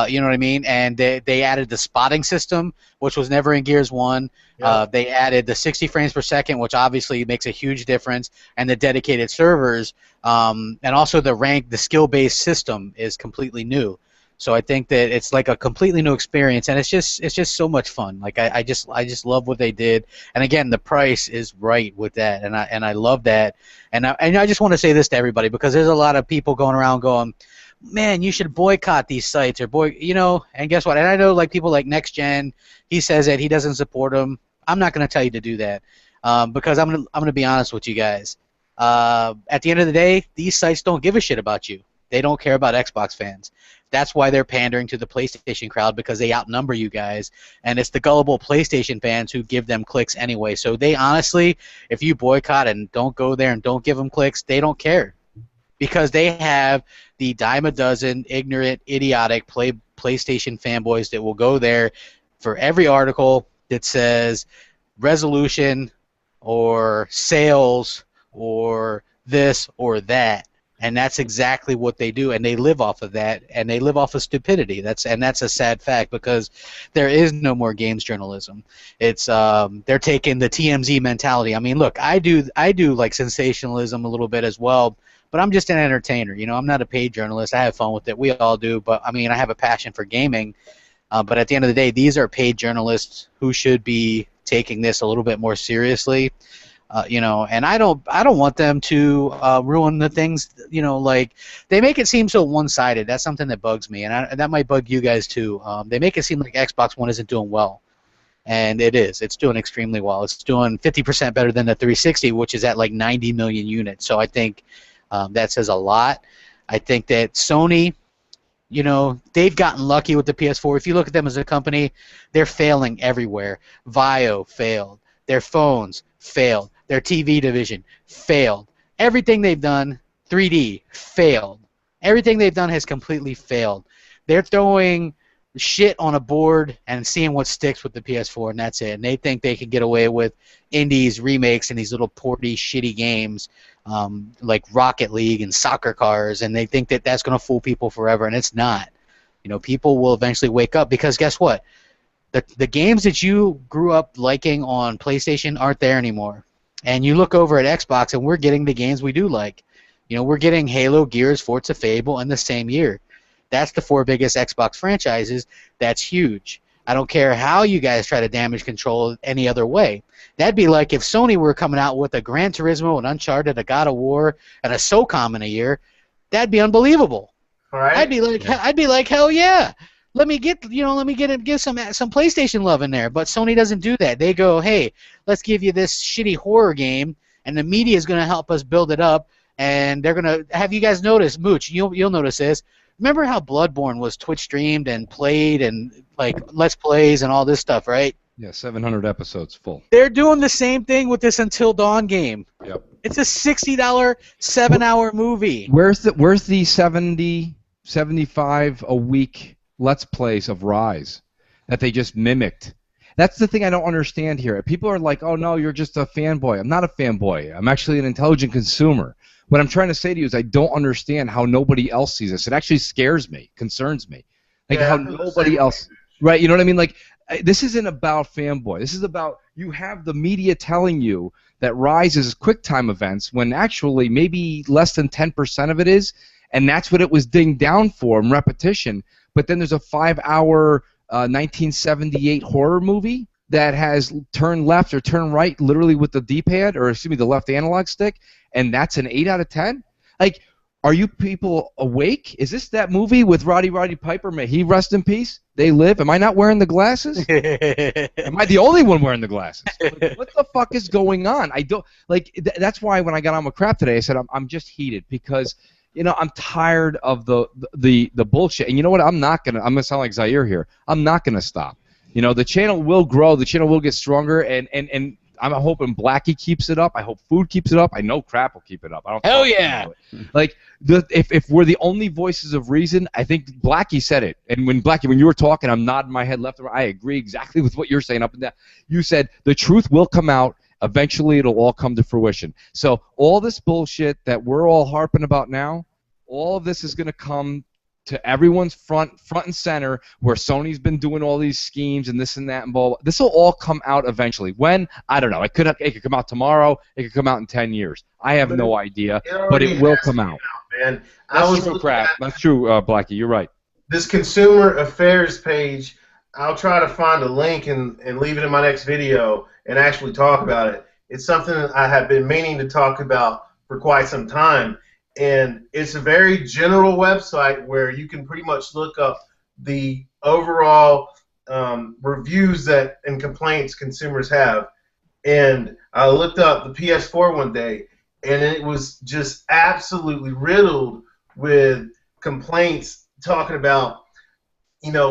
You know what I mean? And they added the spotting system, which was never in Gears 1. Yeah. They added the 60 frames per second, which obviously makes a huge difference, and the dedicated servers, and also the skill-based system is completely new. So I think that it's like a completely new experience, and it's just so much fun. Like I just love what they did, and again, the price is right with that, and I love that, and I just want to say this to everybody, because there's a lot of people going around going, man, you should boycott these sites, or you know, and guess what? And I know, like, people like Next Gen, he says that he doesn't support them. I'm not going to tell you to do that, because I'm gonna be honest with you guys. At the end of the day, these sites don't give a shit about you. They don't care about Xbox fans. That's why they're pandering to the PlayStation crowd, because they outnumber you guys, and it's the gullible PlayStation fans who give them clicks anyway. So they honestly, if you boycott and don't go there and don't give them clicks, they don't care, because they have the dime a dozen ignorant, idiotic PlayStation fanboys that will go there for every article that says resolution or sales or this or that. And that's exactly what they do, and they live off of that, and they live off of stupidity. That's a sad fact, because there is no more games journalism. It's they're taking the TMZ mentality. I mean, look, I do like sensationalism a little bit as well, but I'm just an entertainer. You know, I'm not a paid journalist. I have fun with it. We all do, but I mean, I have a passion for gaming. But at the end of the day, these are paid journalists who should be taking this a little bit more seriously. You know, and I don't want them to ruin the things. You know, like, they make it seem so one-sided. That's something that bugs me, and that might bug you guys too. They make it seem like Xbox One isn't doing well, and it is. It's doing extremely well. It's doing 50% better than the 360, which is at like 90 million units. So I think that says a lot. I think that Sony, you know, they've gotten lucky with the PS4. If you look at them as a company, they're failing everywhere. Vio failed. Their phones failed. Their TV division failed. Everything they've done, 3D, failed. Everything they've done has completely failed. They're throwing shit on a board and seeing what sticks with the PS4, and that's it. And they think they can get away with indies, remakes, and these little porty, shitty games like Rocket League and soccer cars, and they think that that's going to fool people forever, and it's not. You know, people will eventually wake up, because guess what? The games that you grew up liking on PlayStation aren't there anymore. And you look over at Xbox, and we're getting the games we do like. You know, we're getting Halo, Gears, Forza, Fable in the same year. That's the 4 biggest Xbox franchises. That's huge. I don't care how you guys try to damage control any other way. That'd be like if Sony were coming out with a Gran Turismo, an Uncharted, a God of War, and a SOCOM in a year. That'd be unbelievable. All right. I'd be like, hell yeah. Let me give some PlayStation love in there. But Sony doesn't do that. They go, hey, let's give you this shitty horror game, and the media is going to help us build it up, and they're going to have you guys notice, Mooch, you'll notice this. Remember how Bloodborne was Twitch streamed and played and like Let's Plays and all this stuff, right? Yeah, 700 episodes full. They're doing the same thing with this Until Dawn game. Yep. It's a $60 7-hour movie. Where's the 70, 75 a week Let's Plays of Rise that they just mimicked? That's the thing I don't understand here. People are like, oh no, you're just a fanboy. I'm not a fanboy. I'm actually an intelligent consumer. What I'm trying to say to you is I don't understand how nobody else sees this. It actually scares me, concerns me. Like how nobody else... Right, you know what I mean? Like, this isn't about fanboy. This is about you have the media telling you that Rise is QuickTime events when actually maybe less than 10% of it is, and that's what it was dinged down for in repetition. But then there's a 5-hour 1978 horror movie that has turn left or turn right literally with the D-pad, or excuse me, the left analog stick, and that's an 8 out of 10? Like, are you people awake? Is this that movie with Roddy Piper? May he rest in peace? They Live? Am I not wearing the glasses? Am I the only one wearing the glasses? Like, what the fuck is going on? I don't like. That's why when I got on with Crap today, I said I'm just heated because I'm tired of the bullshit. And you know what? I'm gonna sound like Zaire here. I'm not gonna stop. The channel will grow. The channel will get stronger, and I'm hoping Blackie keeps it up. I hope Food keeps it up. I know Crap will keep it up. Hell yeah! Like, if we're the only voices of reason, I think Blackie said it. And when you were talking, I'm nodding my head left and right. I agree exactly with what you're saying up and down. You said the truth will come out. Eventually, it'll all come to fruition. So all this bullshit that we're all harping about now, all of this is going to come to everyone's front and center, where Sony's been doing all these schemes and this and that and blah. This will all come out eventually. When? I don't know. It could come out tomorrow. It could come out in 10 years. I have no idea, but it will come out. Man, That's true, Crap. That's true, Blackie. You're right. This consumer affairs page, I'll try to find a link and leave it in my next video and actually talk about it. It's something I have been meaning to talk about for quite some time. And it's a very general website where you can pretty much look up the overall reviews and complaints consumers have. And I looked up the PS4 one day, and it was just absolutely riddled with complaints talking about,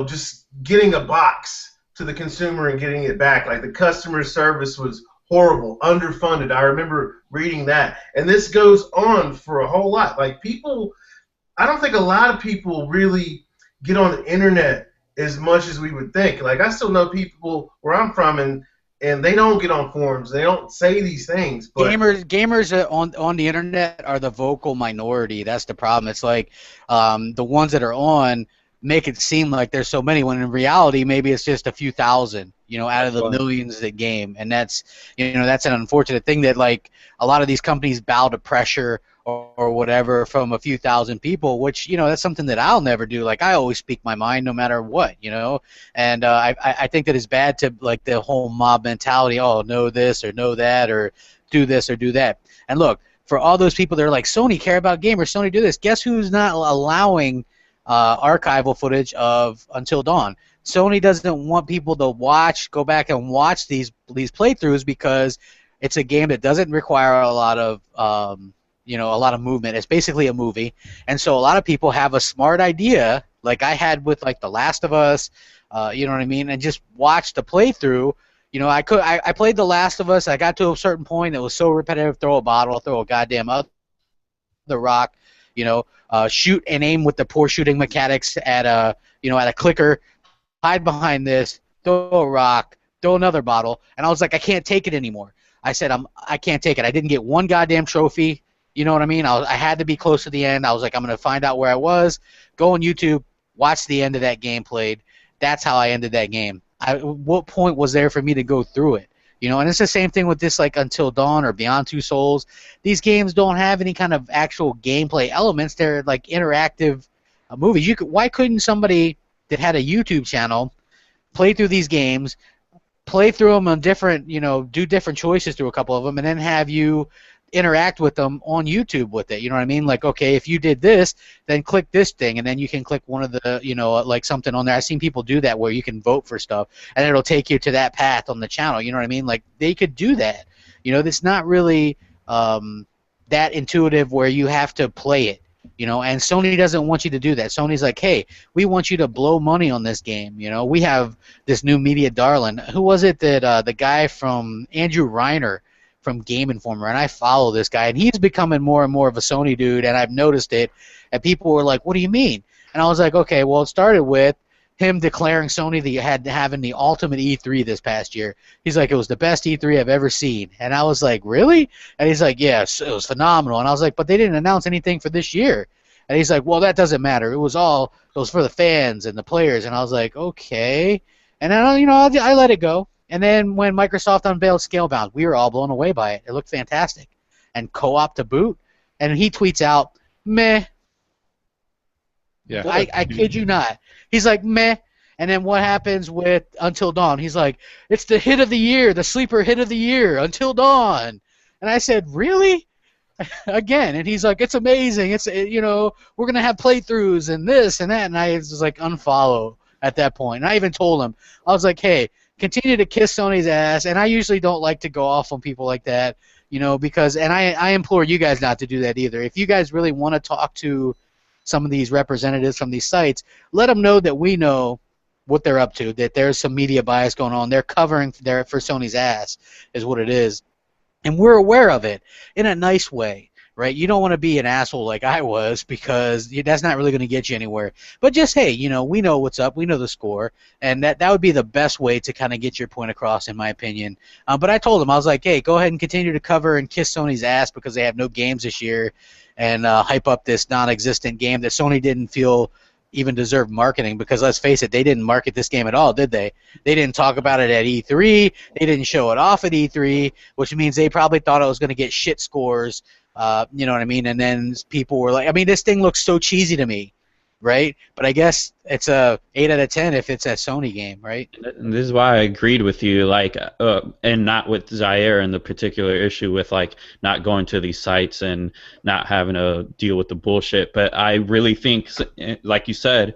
just getting a box to the consumer and getting it back. Like, the customer service was horrible, underfunded. I remember reading that. And this goes on for a whole lot. Like, I don't think a lot of people really get on the internet as much as we would think. Like, I still know people where I'm from, and they don't get on forums. They don't say these things. But gamers on the internet are the vocal minority. That's the problem. It's like the ones that are on make it seem like there's so many, when in reality maybe it's just a few thousand, out of the millions that game. And that's that's an unfortunate thing, that like a lot of these companies bow to pressure or whatever from a few thousand people, which that's something that I'll never do. Like, I always speak my mind no matter what, and I think that it's bad to, like, the whole mob mentality. Oh, know this or know that, or do this or do that. And look, for all those people that are like, Sony care about gamers, Sony do this. Guess who's not allowing archival footage of Until Dawn? Sony doesn't want people to go back and watch these playthroughs, because it's a game that doesn't require a lot of a lot of movement. It's basically a movie, and so a lot of people have a smart idea, like I had with like The Last of Us, you know what I mean, and just watch the playthrough. I played The Last of Us. I got to a certain point that was so repetitive. Throw a bottle, throw a goddamn other rock, shoot and aim with the poor shooting mechanics at a clicker, hide behind this, throw a rock, throw another bottle, and I was like, I can't take it anymore. I said, I can't take it. I didn't get one goddamn trophy. You know what I mean? I had to be close to the end. I was like, I'm going to find out where I was, go on YouTube, watch the end of that game played. That's how I ended that game. What point was there for me to go through it? And it's the same thing with this, like Until Dawn or Beyond Two Souls. These games don't have any kind of actual gameplay elements. They're like interactive movies. Why couldn't somebody that had a YouTube channel play through these games, play through them on different, do different choices through a couple of them, and then have you interact with them on YouTube with it? You know what I mean? Like, okay, if you did this, then click this thing, and then you can click one of the, like something on there. I've seen people do that where you can vote for stuff, and it'll take you to that path on the channel. You know what I mean? Like, they could do that. It's not really that intuitive where you have to play it. And Sony doesn't want you to do that. Sony's like, hey, we want you to blow money on this game. We have this new media darling. Who was it that the guy from Andrew Reiner from Game Informer, and I follow this guy, and he's becoming more and more of a Sony dude, and I've noticed it, and people were like, what do you mean? And I was like, okay, well, it started with him declaring Sony that you had having the ultimate E3 this past year. He's like, it was the best E3 I've ever seen. And I was like, really? And he's like, yes, it was phenomenal. And I was like, but they didn't announce anything for this year. And he's like, well, that doesn't matter. It was for the fans and the players. And I was like, okay. And then, I let it go. And then when Microsoft unveiled Scalebound, we were all blown away by it. It looked fantastic. And co-op to boot. And he tweets out, meh. Yeah. I kid you not. He's like, meh. And then what happens with Until Dawn? He's like, it's the hit of the year, the sleeper hit of the year, Until Dawn. And I said, really? Again. And he's like, it's amazing. It's, we're going to have playthroughs and this and that. And I was like, unfollow at that point. And I even told him, I was like, hey, continue to kiss Sony's ass. And I usually don't like to go off on people like that, because, and I implore you guys not to do that either. If you guys really want to talk to some of these representatives from these sites, let them know that we know what they're up to, that there's some media bias going on. They're covering for Sony's ass is what it is. And we're aware of it in a nice way, right? You don't want to be an asshole like I was, because that's not really going to get you anywhere. But just, hey, we know what's up. We know the score. And that would be the best way to kind of get your point across, in my opinion. But I told him, I was like, hey, go ahead and continue to cover and kiss Sony's ass because they have no games this year, and hype up this non-existent game that Sony didn't feel even deserved marketing, because let's face it, they didn't market this game at all, did they? They didn't talk about it at E3. They didn't show it off at E3, which means they probably thought it was going to get shit scores, you know what I mean? And then people were like, I mean, this thing looks so cheesy to me, right? But I guess it's a 8 out of 10 if it's a Sony game, right? And this is why I agreed with you, like, and not with Zaire in the particular issue with, like, not going to these sites and not having to deal with the bullshit. But I really think, like you said,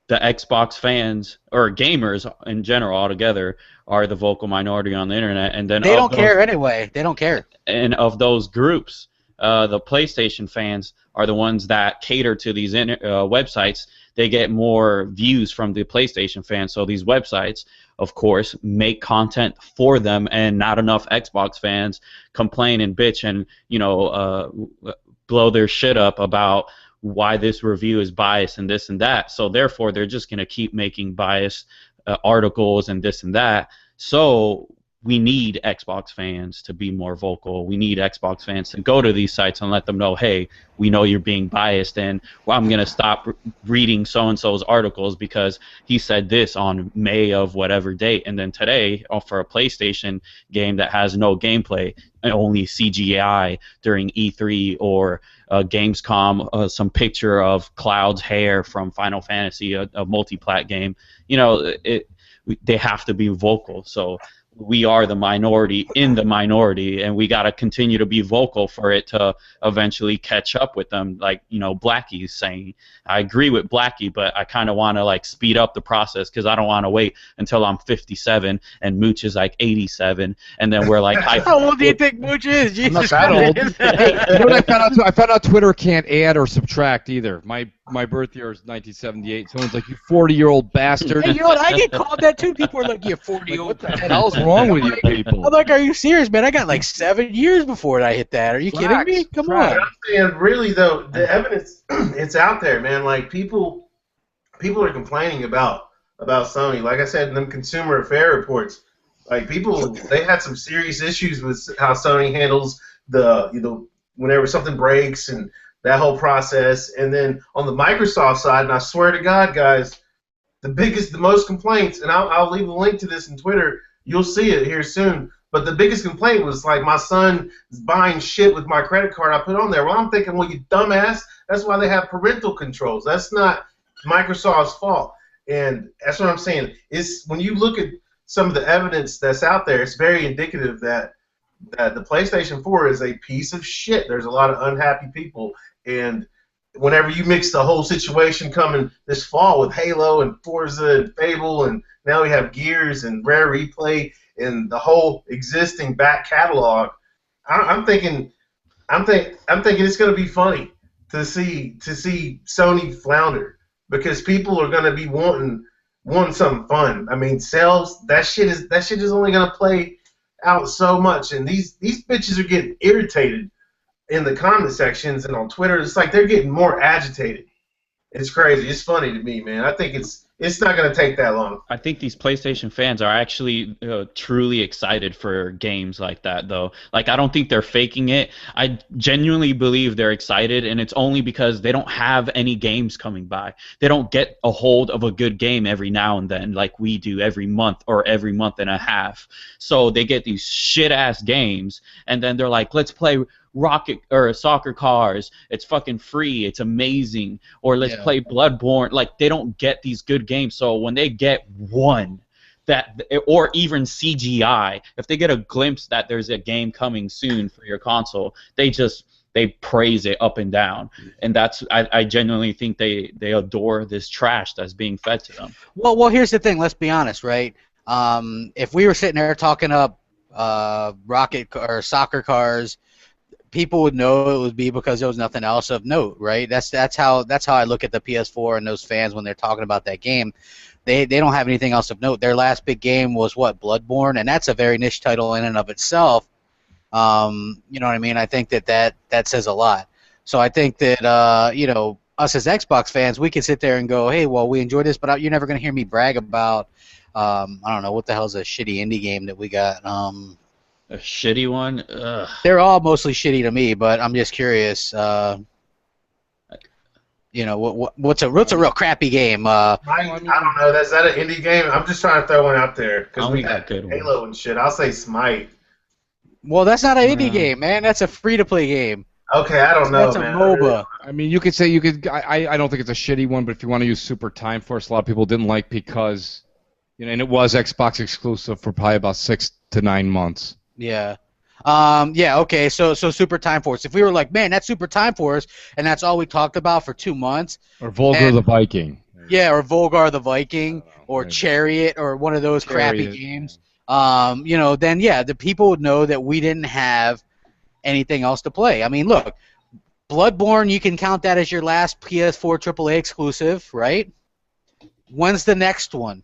the Xbox fans, or gamers in general altogether, are the vocal minority on the internet. And then they don't care anyway. They don't care. And of those groups, the PlayStation fans are the ones that cater to these websites. They get more views from the PlayStation fans, so these websites, of course, make content for them, and not enough Xbox fans complain and bitch and blow their shit up about why this review is biased and this and that. So therefore, they're just going to keep making biased articles and this and that. So we need Xbox fans to be more vocal. We need Xbox fans to go to these sites and let them know, hey, we know you're being biased, and I'm going to stop reading so-and-so's articles because he said this on May of whatever date, and then today, for a PlayStation game that has no gameplay, only CGI during E3 or Gamescom, some picture of Cloud's hair from Final Fantasy, a multi-plat game, they have to be vocal. So we are the minority in the minority, and we got to continue to be vocal for it to eventually catch up with them. Like, Blackie's saying, I agree with Blackie, but I kind of want to, like, speed up the process because I don't want to wait until I'm 57 and Mooch is like 87, and then we're like, how old do you think Mooch is? Jesus, I'm not that old. Hey, you know what I found out Twitter can't add or subtract either. My birth year is 1978. Someone's like, you 40-year-old bastard. Hey, you know what? I get called that too. People are like, you 40-year-old. What the hell's wrong with you people? I'm like, are you serious, man? I got like 7 years before I hit that. Are you kidding me? Come on. I'm saying, really though, the evidence, it's out there, man. Like, people are complaining about Sony. Like I said in them Consumer Affair reports, like, they had some serious issues with how Sony handles whenever something breaks and that whole process. And then on the Microsoft side, and I swear to God, guys, the most complaints, and I'll leave a link to this in Twitter. You'll see it here soon. But the biggest complaint was, like, my son is buying shit with my credit card I put on there. Well, I'm thinking, well, you dumbass, that's why they have parental controls. That's not Microsoft's fault. And that's what I'm saying. When you look at some of the evidence that's out there, it's very indicative that the PlayStation 4 is a piece of shit. There's a lot of unhappy people. And whenever you mix the whole situation coming this fall with Halo and Forza and Fable, and now we have Gears and Rare Replay and the whole existing back catalog, I'm thinking it's going to be funny to see Sony flounder, because people are going to be wanting something fun. I mean, sales, that shit is only going to play out so much, and these bitches are getting irritated in the comment sections and on Twitter. It's like they're getting more agitated. It's crazy. It's funny to me, man. I think it's It's not going to take that long. I think these PlayStation fans are actually truly excited for games like that, though. Like, I don't think they're faking it. I genuinely believe they're excited, and it's only because they don't have any games coming by. They don't get a hold of a good game every now and then like we do every month or every month and a half. So they get these shit-ass games, and then they're like, let's play Rocket or Soccer Cars. It's fucking free. It's amazing. Or let's play Bloodborne. Like, they don't get these good games. So when they get one that, or even CGI, if they get a glimpse that there's a game coming soon for your console, they praise it up and down. And that's, I genuinely think they adore this trash that's being fed to them. Well, here's the thing. Let's be honest, right? If we were sitting there talking up Rocket or Soccer Cars, people would know it would be because there was nothing else of note, right? That's how I look at the PS4 and those fans when they're talking about that game. They don't have anything else of note. Their last big game was what, Bloodborne, and that's a very niche title in and of itself. You know what I mean? I think that says a lot. So I think that you know, us as Xbox fans, we can sit there and go, hey, well, we enjoyed this, but you're never going to hear me brag about I don't know, what the hell's a shitty indie game that we got. A shitty one? Ugh. They're all mostly shitty to me, but I'm just curious. You know, what's a real crappy game? I don't know. Is that an indie game? I'm just trying to throw one out there because we got good Halo and shit. I'll say Smite. Well, that's not an indie game, man. That's a free-to-play game. Okay, I don't know, That's man. a MOBA. I mean, you could say you could. I don't think it's a shitty one, but if you want to use Super Time Force, a lot of people didn't like because, you know, and it was Xbox exclusive for probably about 6 to 9 months. Yeah. Yeah, okay, so Super Time Force. If we were like, man, that's Super Time Force, and that's all we talked about for 2 months. Or Volgar the Viking. Yeah, or Volgar the Viking, or maybe. Chariot, or one of those Chariot. crappy games. You know, then, yeah, the people would know that we didn't have anything else to play. I mean, look, Bloodborne, you can count that as your last PS4 AAA exclusive, right? When's the next one?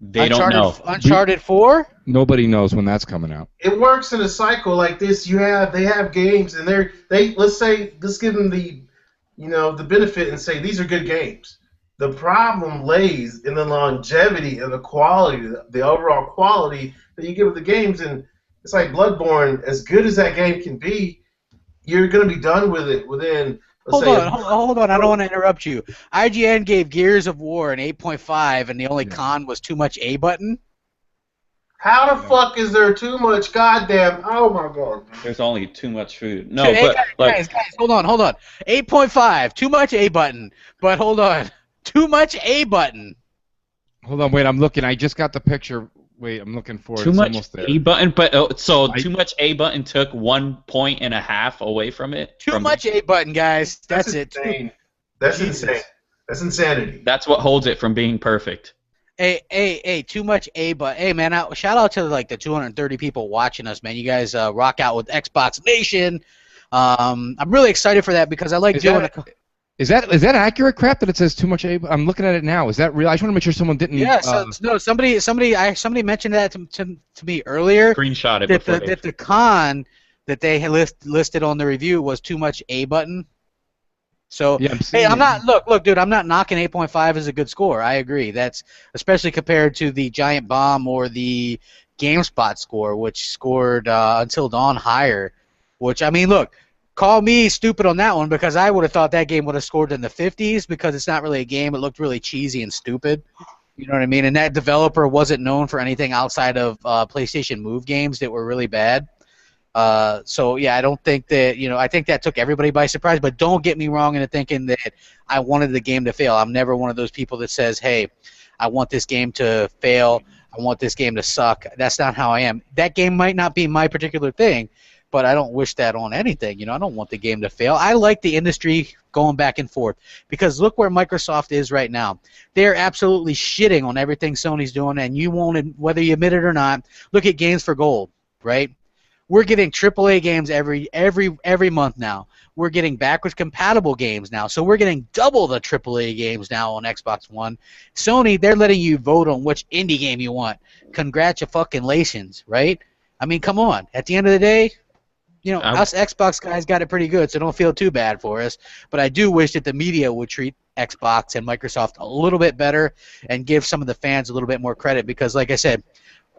They don't know. Uncharted 4? Nobody knows when that's coming out. It works in a cycle like this. They have games, and let's give them the benefit and say these are good games. The problem lays in the longevity and the quality, the overall quality that you give the games. And it's like Bloodborne, as good as that game can be, you're going to be done with it within. Hold on. I don't want to interrupt you. IGN gave Gears of War an 8.5, and the only con was too much A button. How the fuck is there too much goddamn? Oh my god. There's only too much food. No, hey, but guys, hold on. 8.5, too much A button. But hold on, too much A button. Hold on, wait. I'm looking. I just got the picture. Wait, I'm looking for it. Too It's much almost there. A button, but too much A button took 1.5 points away from it. Too much A button, guys. That's it. Insane. That's insane. That's insanity. That's what holds it from being perfect. Hey, too much A button. Hey, man, shout out to like the 230 people watching us, man. You guys rock out with Xbox Nation. I'm really excited for that because I like doing. Is that accurate crap that it says too much A? I'm looking at it now. Is that real? I just want to make sure someone didn't. Yeah. No. Somebody mentioned that to me earlier. Screenshot it. That the con that they had listed on the review was too much A button. So yeah, I'm not look, dude. I'm not knocking 8.5 as a good score. I agree. That's especially compared to the Giant Bomb or the GameSpot score, which scored Until Dawn higher. Which I mean, look. Call me stupid on that one because I would have thought that game would have scored in the 50s because it's not really a game. It looked really cheesy and stupid. You know what I mean? And that developer wasn't known for anything outside of PlayStation Move games that were really bad. So, yeah, I don't think that, I think that took everybody by surprise. But don't get me wrong into thinking that I wanted the game to fail. I'm never one of those people that says, hey, I want this game to fail. I want this game to suck. That's not how I am. That game might not be my particular thing. But I don't wish that on anything. I don't want the game to fail. I like the industry going back and forth because look where Microsoft is right now. They're absolutely shitting on everything Sony's doing, and you won't, whether you admit it or not. Look at Games for Gold, right? We're getting AAA games every month now. We're getting backwards compatible games now, so we're getting double the AAA games now on Xbox One. Sony, they're letting you vote on which indie game you want. Congratulations, right? I mean, come on. At the end of the day. Us Xbox guys got it pretty good, so don't feel too bad for us. But I do wish that the media would treat Xbox and Microsoft a little bit better and give some of the fans a little bit more credit because, like I said,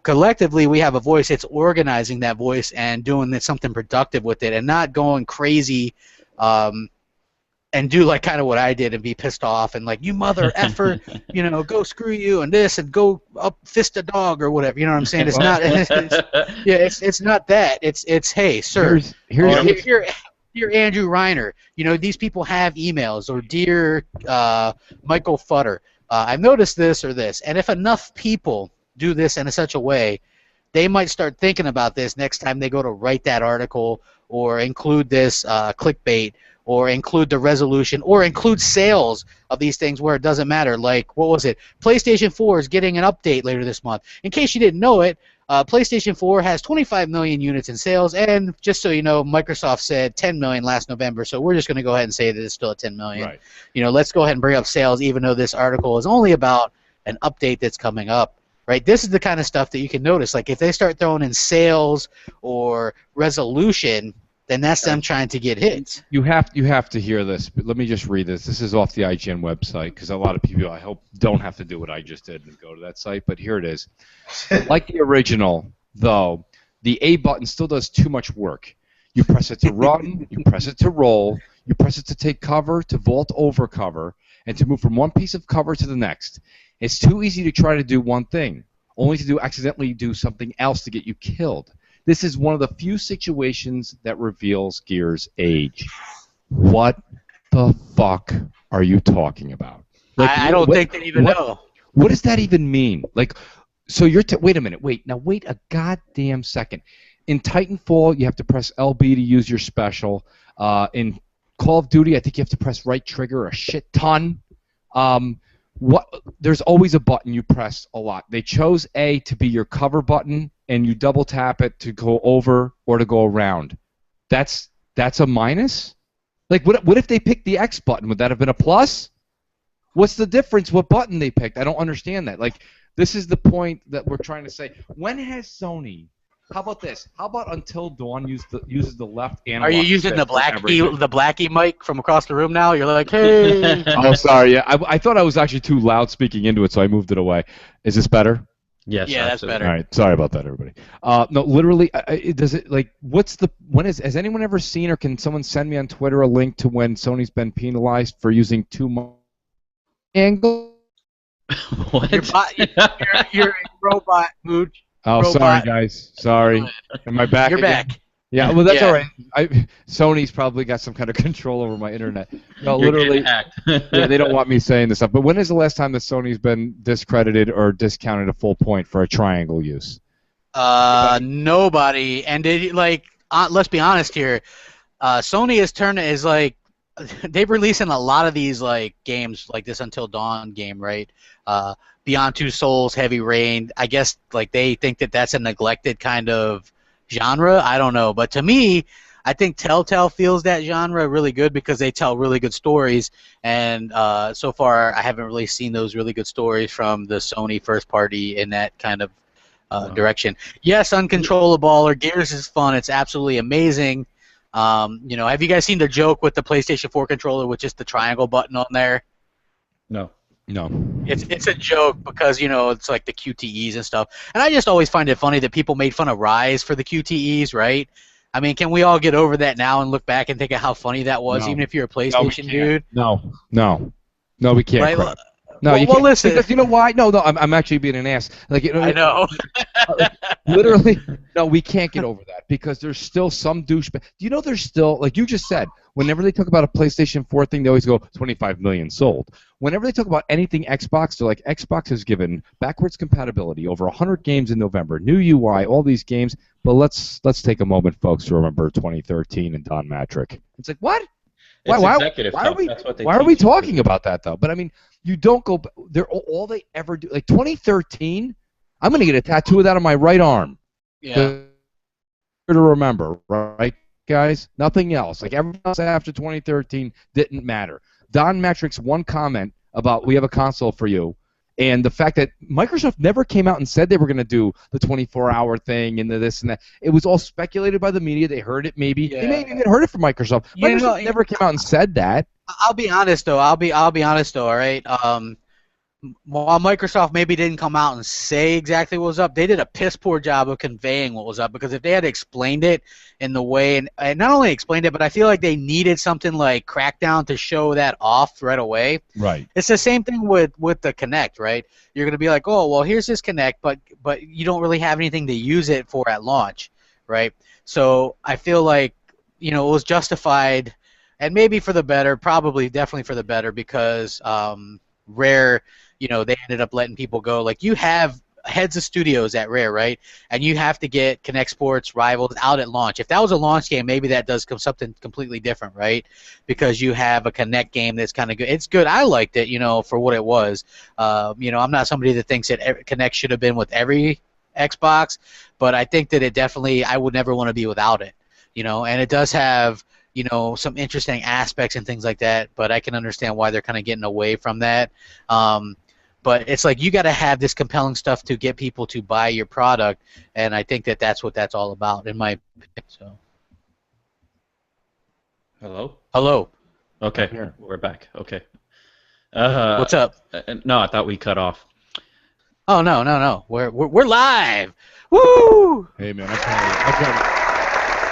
collectively we have a voice. It's organizing that voice and doing something productive with it and not going crazy and do like kind of what I did and be pissed off and like, you mother effer, go screw you and this and go up fist a dog or whatever. You know what I'm saying? It's not. It's not that. It's hey, sir. Dear Andrew Reiner, these people have emails, or dear Michael Futter, I've noticed this or this, and if enough people do this in such a way, they might start thinking about this next time they go to write that article or include this clickbait or include the resolution or include sales of these things where it doesn't matter. Like, what was it? PlayStation 4 is getting an update later this month. In case you didn't know it, PlayStation 4 has 25 million units in sales, and just so you know, Microsoft said 10 million last November, so we're just going to go ahead and say that it's still at 10 million. Right. Let's go ahead and bring up sales, even though this article is only about an update that's coming up. Right? This is the kind of stuff that you can notice. Like, if they start throwing in sales or resolution, then that's them trying to get hits. You have to hear this. But let me just read this. This is off the IGN website because a lot of people, I hope, don't have to do what I just did and go to that site. But here it is. Like the original, though, the A button still does too much work. You press it to run, you press it to roll, you press it to take cover, to vault over cover, and to move from one piece of cover to the next. It's too easy to try to do one thing, only to accidentally do something else to get you killed. This is one of the few situations that reveals Gear's age. What the fuck are you talking about? Like, I don't think they even know. What does that even mean? Like, so you're wait a minute. Wait a goddamn second. In Titanfall, you have to press LB to use your special. In Call of Duty, I think you have to press right trigger a shit ton. There's always a button you press a lot. They chose A to be your cover button, and you double tap it to go over or to go around. That's a minus? Like, what if they picked the X button? Would that have been a plus? What's the difference what button they picked? I don't understand that. Like, this is the point that we're trying to say. When has Sony... How about this? How about Until Dawn uses the left analog? Are you using the Blackie mic from across the room now? You're like, hey. Oh, sorry. Yeah, I thought I was actually too loud speaking into it, so I moved it away. Is this better? Yes. Yeah, that's better. All right. Sorry about that, everybody. No, literally, has anyone ever seen, or can someone send me on Twitter a link to when Sony's been penalized for using too much angle? What? You're a robot, Mooch. Oh, robot. Sorry, guys. Sorry. Am I back? You're again? back. Yeah, well, that's all right. Sony's probably got some kind of control over my internet. No, literally, yeah, they don't want me saying this stuff. But when is the last time that Sony's been discredited or discounted a full point for a triangle use? Nobody. And let's be honest here. Sony they're releasing a lot of these games like this Until Dawn game, right? Beyond Two Souls, Heavy Rain. I guess they think that that's a neglected kind of genre. I don't know, but to me, I think Telltale feels that genre really good because they tell really good stories, and so far I haven't really seen those really good stories from the Sony first party in that kind of direction. Yes, Uncontrollable or Gears is fun. It's absolutely amazing. Have you guys seen the joke with the PlayStation 4 controller with just the triangle button on there? No. It's a joke because it's like the QTEs and stuff, and I just always find it funny that people made fun of Rise for the QTEs, right? I mean, can we all get over that now and look back and think of how funny that was, even if you're a PlayStation dude? No, we can't. Right? No, you can't. Listen. Because you know why? No, I'm actually being an ass. I know. Literally, no, we can't get over that because there's still some douchebag. There's still, like you just said, whenever they talk about a PlayStation 4 thing, they always go 25 million sold. Whenever they talk about anything Xbox, they're like, Xbox has given backwards compatibility, over 100 games in November, new UI, all these games. But let's take a moment, folks, to remember 2013 and Don Matrick. It's like, what? Why are we talking about that though? But I mean, you don't go. They're all they ever do. Like 2013, I'm gonna get a tattoo of that on my right arm. Yeah. To remember, right, guys? Nothing else. Like everything else after 2013 didn't matter. Don Matrick's one comment about we have a console for you, and the fact that Microsoft never came out and said they were going to do the 24-hour thing and the this and that. It was all speculated by the media. They heard it maybe. Yeah. They may have even heard it from Microsoft. Microsoft never came out and said that. I'll be honest though. I'll be honest though. All right. While Microsoft maybe didn't come out and say exactly what was up, they did a piss poor job of conveying what was up. Because if they had explained it in the way, and not only explained it, but I feel like they needed something like Crackdown to show that off right away. Right. It's the same thing with the Kinect, right? You're gonna be like, oh, well, here's this Kinect, but you don't really have anything to use it for at launch, right? So I feel like it was justified, and maybe for the better, probably definitely for the better, because Rare, they ended up letting people go. Like, you have heads of studios at Rare, right? And you have to get Kinect Sports Rivals out at launch. If that was a launch game, maybe that does something completely different, right? Because you have a Kinect game that's kind of good. It's good. I liked it, for what it was. I'm not somebody that thinks that Kinect should have been with every Xbox, but I think that it definitely, I would never want to be without it, and it does have, some interesting aspects and things like that, but I can understand why they're kind of getting away from that. But it's like you got to have this compelling stuff to get people to buy your product, and I think that that's what that's all about, in my opinion. So. Hello? Hello. Okay, we're back. Okay. What's up? No, I thought we cut off. Oh no. We're live. Woo! Hey man,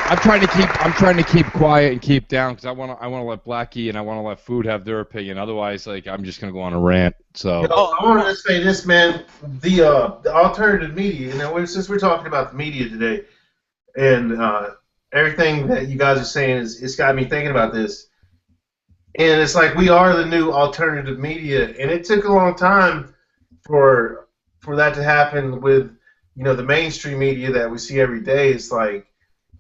I'm trying to keep quiet and keep down because I want to let Blackie and I want to let Food have their opinion. Otherwise, like, I'm just gonna go on a rant. So. I wanted to say this, man. The alternative media. Since we're talking about the media today, and everything that you guys are saying it's got me thinking about this. And it's like we are the new alternative media, and it took a long time for that to happen with the mainstream media that we see every day. It's like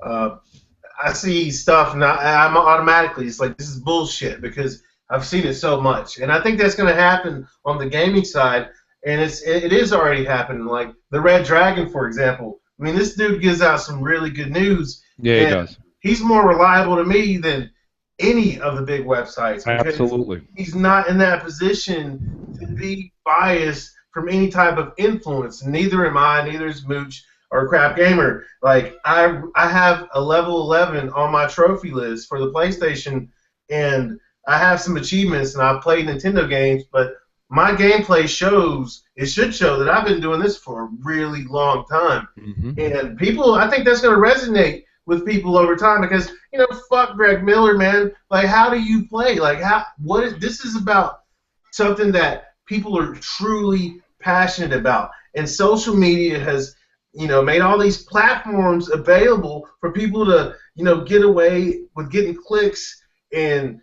I see stuff and I'm automatically, it's like, this is bullshit because I've seen it so much, and I think that's going to happen on the gaming side, and it is already happening. Like the Red Dragon, for example. I mean, this dude gives out some really good news. Yeah, he does. He's more reliable to me than any of the big websites. Absolutely. He's not in that position to be biased from any type of influence. Neither am I. Neither is Mooch or Crap Gamer. Like I have a level 11 on my trophy list for the PlayStation, and I have some achievements, and I've played Nintendo games, but my gameplay should show that I've been doing this for a really long time. Mm-hmm. And people, I think that's going to resonate with people over time because, fuck Greg Miller, man. Like, how do you play? Like, this is about something that people are truly passionate about. And social media has, made all these platforms available for people to, get away with getting clicks and,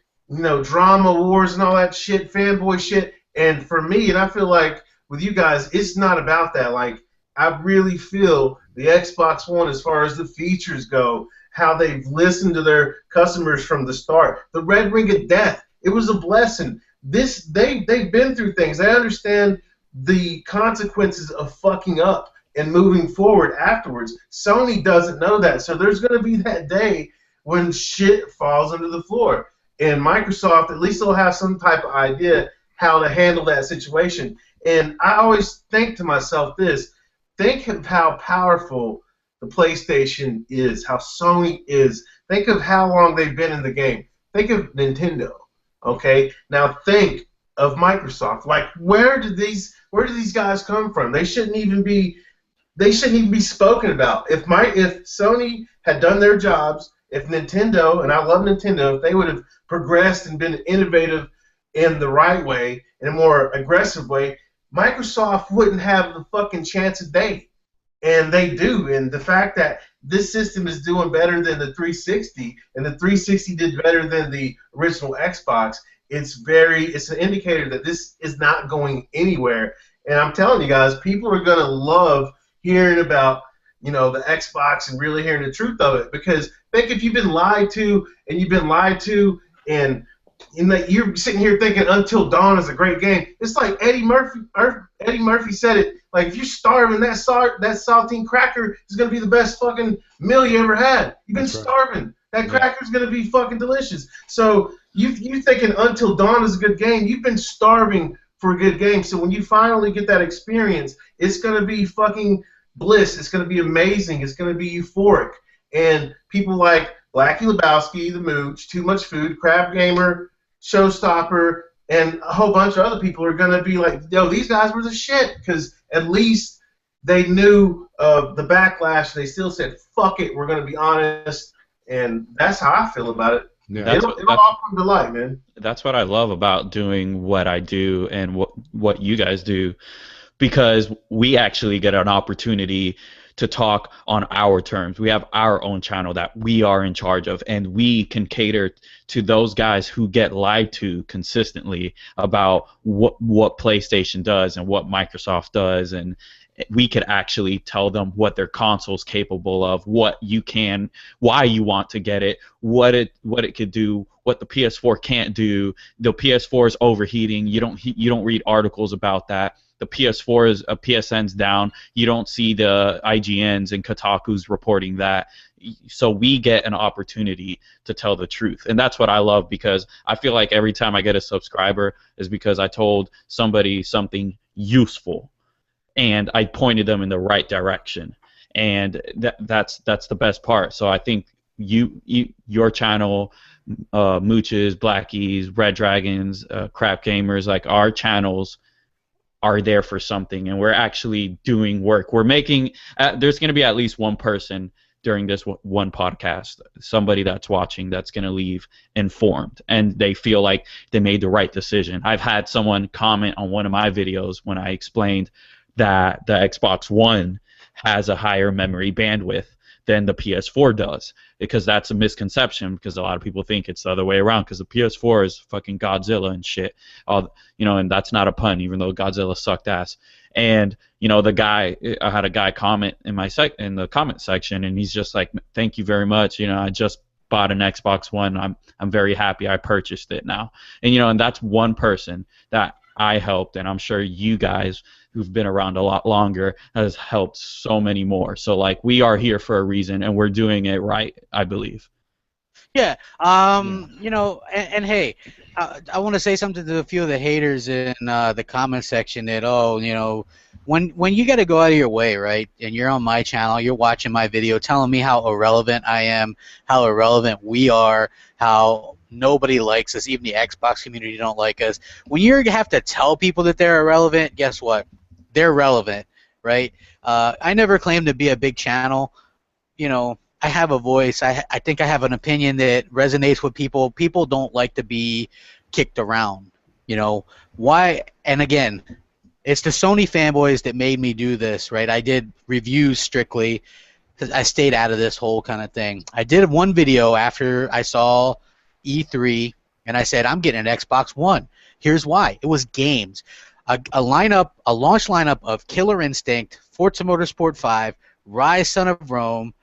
drama wars and all that shit, fanboy shit. And for me, and I feel like with you guys, it's not about that. Like, I really feel the Xbox One, as far as the features go, how they've listened to their customers from the start. The Red Ring of Death, it was a blessing. They've been through things. They understand the consequences of fucking up and moving forward afterwards. Sony doesn't know that, so there's going to be that day when shit falls under the floor. And Microsoft, at least they'll have some type of idea how to handle that situation. And I always think to myself this, think of how powerful the PlayStation is, how Sony is. Think of how long they've been in the game. Think of Nintendo, okay? Now think of Microsoft. Like, where did these guys come from? They shouldn't even be spoken about. If Sony had done their jobs, if Nintendo, and I love Nintendo, if they would have progressed and been innovative in the right way, in a more aggressive way, Microsoft wouldn't have the fucking chance a day. And they do. And the fact that this system is doing better than the 360, and the 360 did better than the original Xbox, it's an indicator that this is not going anywhere. And I'm telling you guys, people are going to love hearing about, the Xbox and really hearing the truth of it. Because think if you've been lied to, and you're sitting here thinking Until Dawn is a great game. It's like Eddie Murphy said it. Like, if you're starving, that saltine cracker is going to be the best fucking meal you ever had. You've been starving. That cracker's going to be fucking delicious. So you thinking Until Dawn is a good game. You've been starving for a good game. So when you finally get that experience, it's going to be fucking bliss. It's going to be amazing. It's going to be euphoric. And people like Blackie Lebowski, The Mooch, Too Much Food, Crap Gamer, Showstopper, and a whole bunch of other people are going to be like, yo, these guys were the shit, because at least they knew the backlash. They still said, fuck it, we're going to be honest, and that's how I feel about it. Yeah. It'll all come to light, man. That's what I love about doing what I do and what you guys do, because we actually get an opportunity to talk on our terms. We have our own channel that we are in charge of, and we can cater to those guys who get lied to consistently about what PlayStation does and what Microsoft does, and we could actually tell them what their console's capable of, what you can, why you want to get it, what it could do, what the PS4 can't do. The PS4 is overheating. You don't read articles about that. The PS4 is PSN's down. You don't see the IGNs and Kotaku's reporting that. So we get an opportunity to tell the truth, and that's what I love, because I feel like every time I get a subscriber is because I told somebody something useful, and I pointed them in the right direction, and that's the best part. So I think your channel, Mooches, Blackies, Red Dragons, Crap Gamers, like our channels are there for something, and we're actually doing work. We're making there's going to be at least one person during this one podcast, somebody that's watching, that's going to leave informed, and they feel like they made the right decision. I've had someone comment on one of my videos when I explained that the Xbox One has a higher memory bandwidth than the PS4 does, because that's a misconception, because a lot of people think it's the other way around, because the PS4 is fucking Godzilla and shit. And that's not a pun, even though Godzilla sucked ass. And I had a guy comment in the comment section, and he's just like, "Thank you very much. I just bought an Xbox One. I'm very happy I purchased it now." And that's one person that I helped, and I'm sure you guys who've been around a lot longer has helped so many more. So like, we are here for a reason, and we're doing it right, I believe. Yeah. And hey, I want to say something to a few of the haters in the comment section that, when you got to go out of your way, right, and you're on my channel, you're watching my video, telling me how irrelevant I am, how irrelevant we are, how nobody likes us, even the Xbox community don't like us. When you have to tell people that they're irrelevant, guess what? They're relevant, right? I never claimed to be a big channel. I have a voice. I think I have an opinion that resonates with people. People don't like to be kicked around. Why? And again, it's the Sony fanboys that made me do this, right? I did reviews strictly because I stayed out of this whole kind of thing. I did one video after I saw E3, and I said, I'm getting an Xbox One. Here's why. It was games. A launch lineup of Killer Instinct, Forza Motorsport 5, Rise Son of Rome,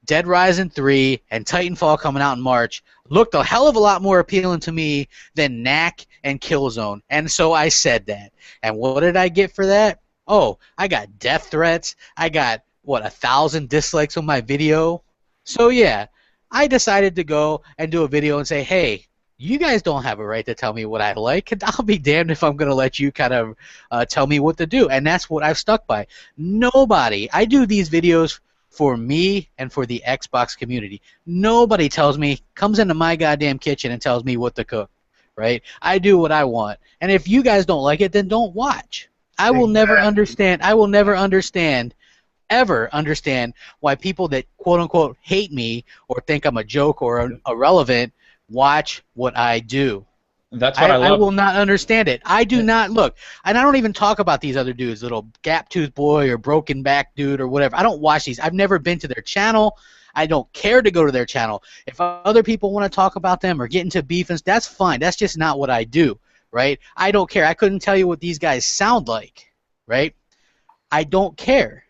Dead Rising 3, and Titanfall coming out in March looked a hell of a lot more appealing to me than Knack and Killzone. And so I said that. And what did I get for that? Oh, I got death threats. I got, 1,000 dislikes on my video. So yeah, I decided to go and do a video and say, hey, you guys don't have a right to tell me what I like. I'll be damned if I'm going to let you kind of tell me what to do. And that's what I've stuck by. Nobody. I do these videos for me and for the Xbox community. Nobody comes into my goddamn kitchen and tells me what to cook, right? I do what I want. And if you guys don't like it, then don't watch. I will never understand ever understand why people that quote-unquote hate me or think I'm a joke or irrelevant watch what I do. That's what I love. I will not understand it. I do not look, and I don't even talk about these other dudes, little gap tooth boy or broken back dude or whatever. I don't watch these. I've never been to their channel. I don't care to go to their channel. If other people want to talk about them or get into beef, that's fine. That's just not what I do, right? I don't care. I couldn't tell you what these guys sound like, right? I don't care.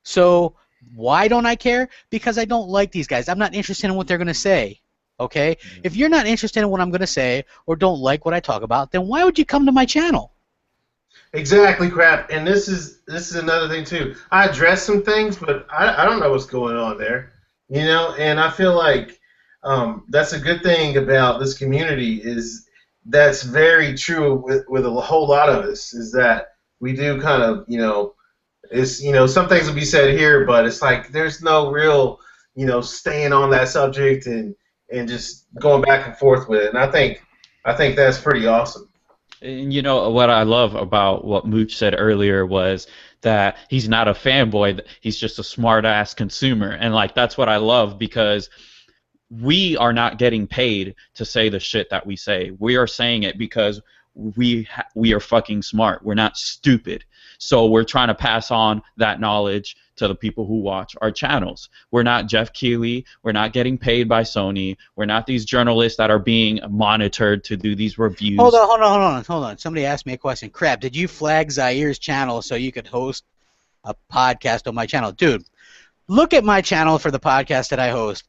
So why don't I care? Because I don't like these guys. I'm not interested in what they're going to say. Okay? If you're not interested in what I'm going to say or don't like what I talk about, then why would you come to my channel? Exactly, Crap. And this is another thing too. I address some things, but I don't know what's going on there. And I feel like that's a good thing about this community is that's very true with a whole lot of us is that we do kind of, some things will be said here, but it's like there's no real, staying on that subject and and just going back and forth with it. And I think that's pretty awesome. And you know what I love about what Mooch said earlier was that he's not a fanboy, he's just a smart ass consumer. And like that's what I love, because we are not getting paid to say the shit that we say. We are saying it because we are fucking smart. We're not stupid. So we're trying to pass on that knowledge to the people who watch our channels. We're not Jeff Keighley. We're not getting paid by Sony. We're not these journalists that are being monitored to do these reviews. Hold on. Somebody asked me a question. Crap, did you flag Zaire's channel so you could host a podcast on my channel? Dude, look at my channel for the podcast that I host.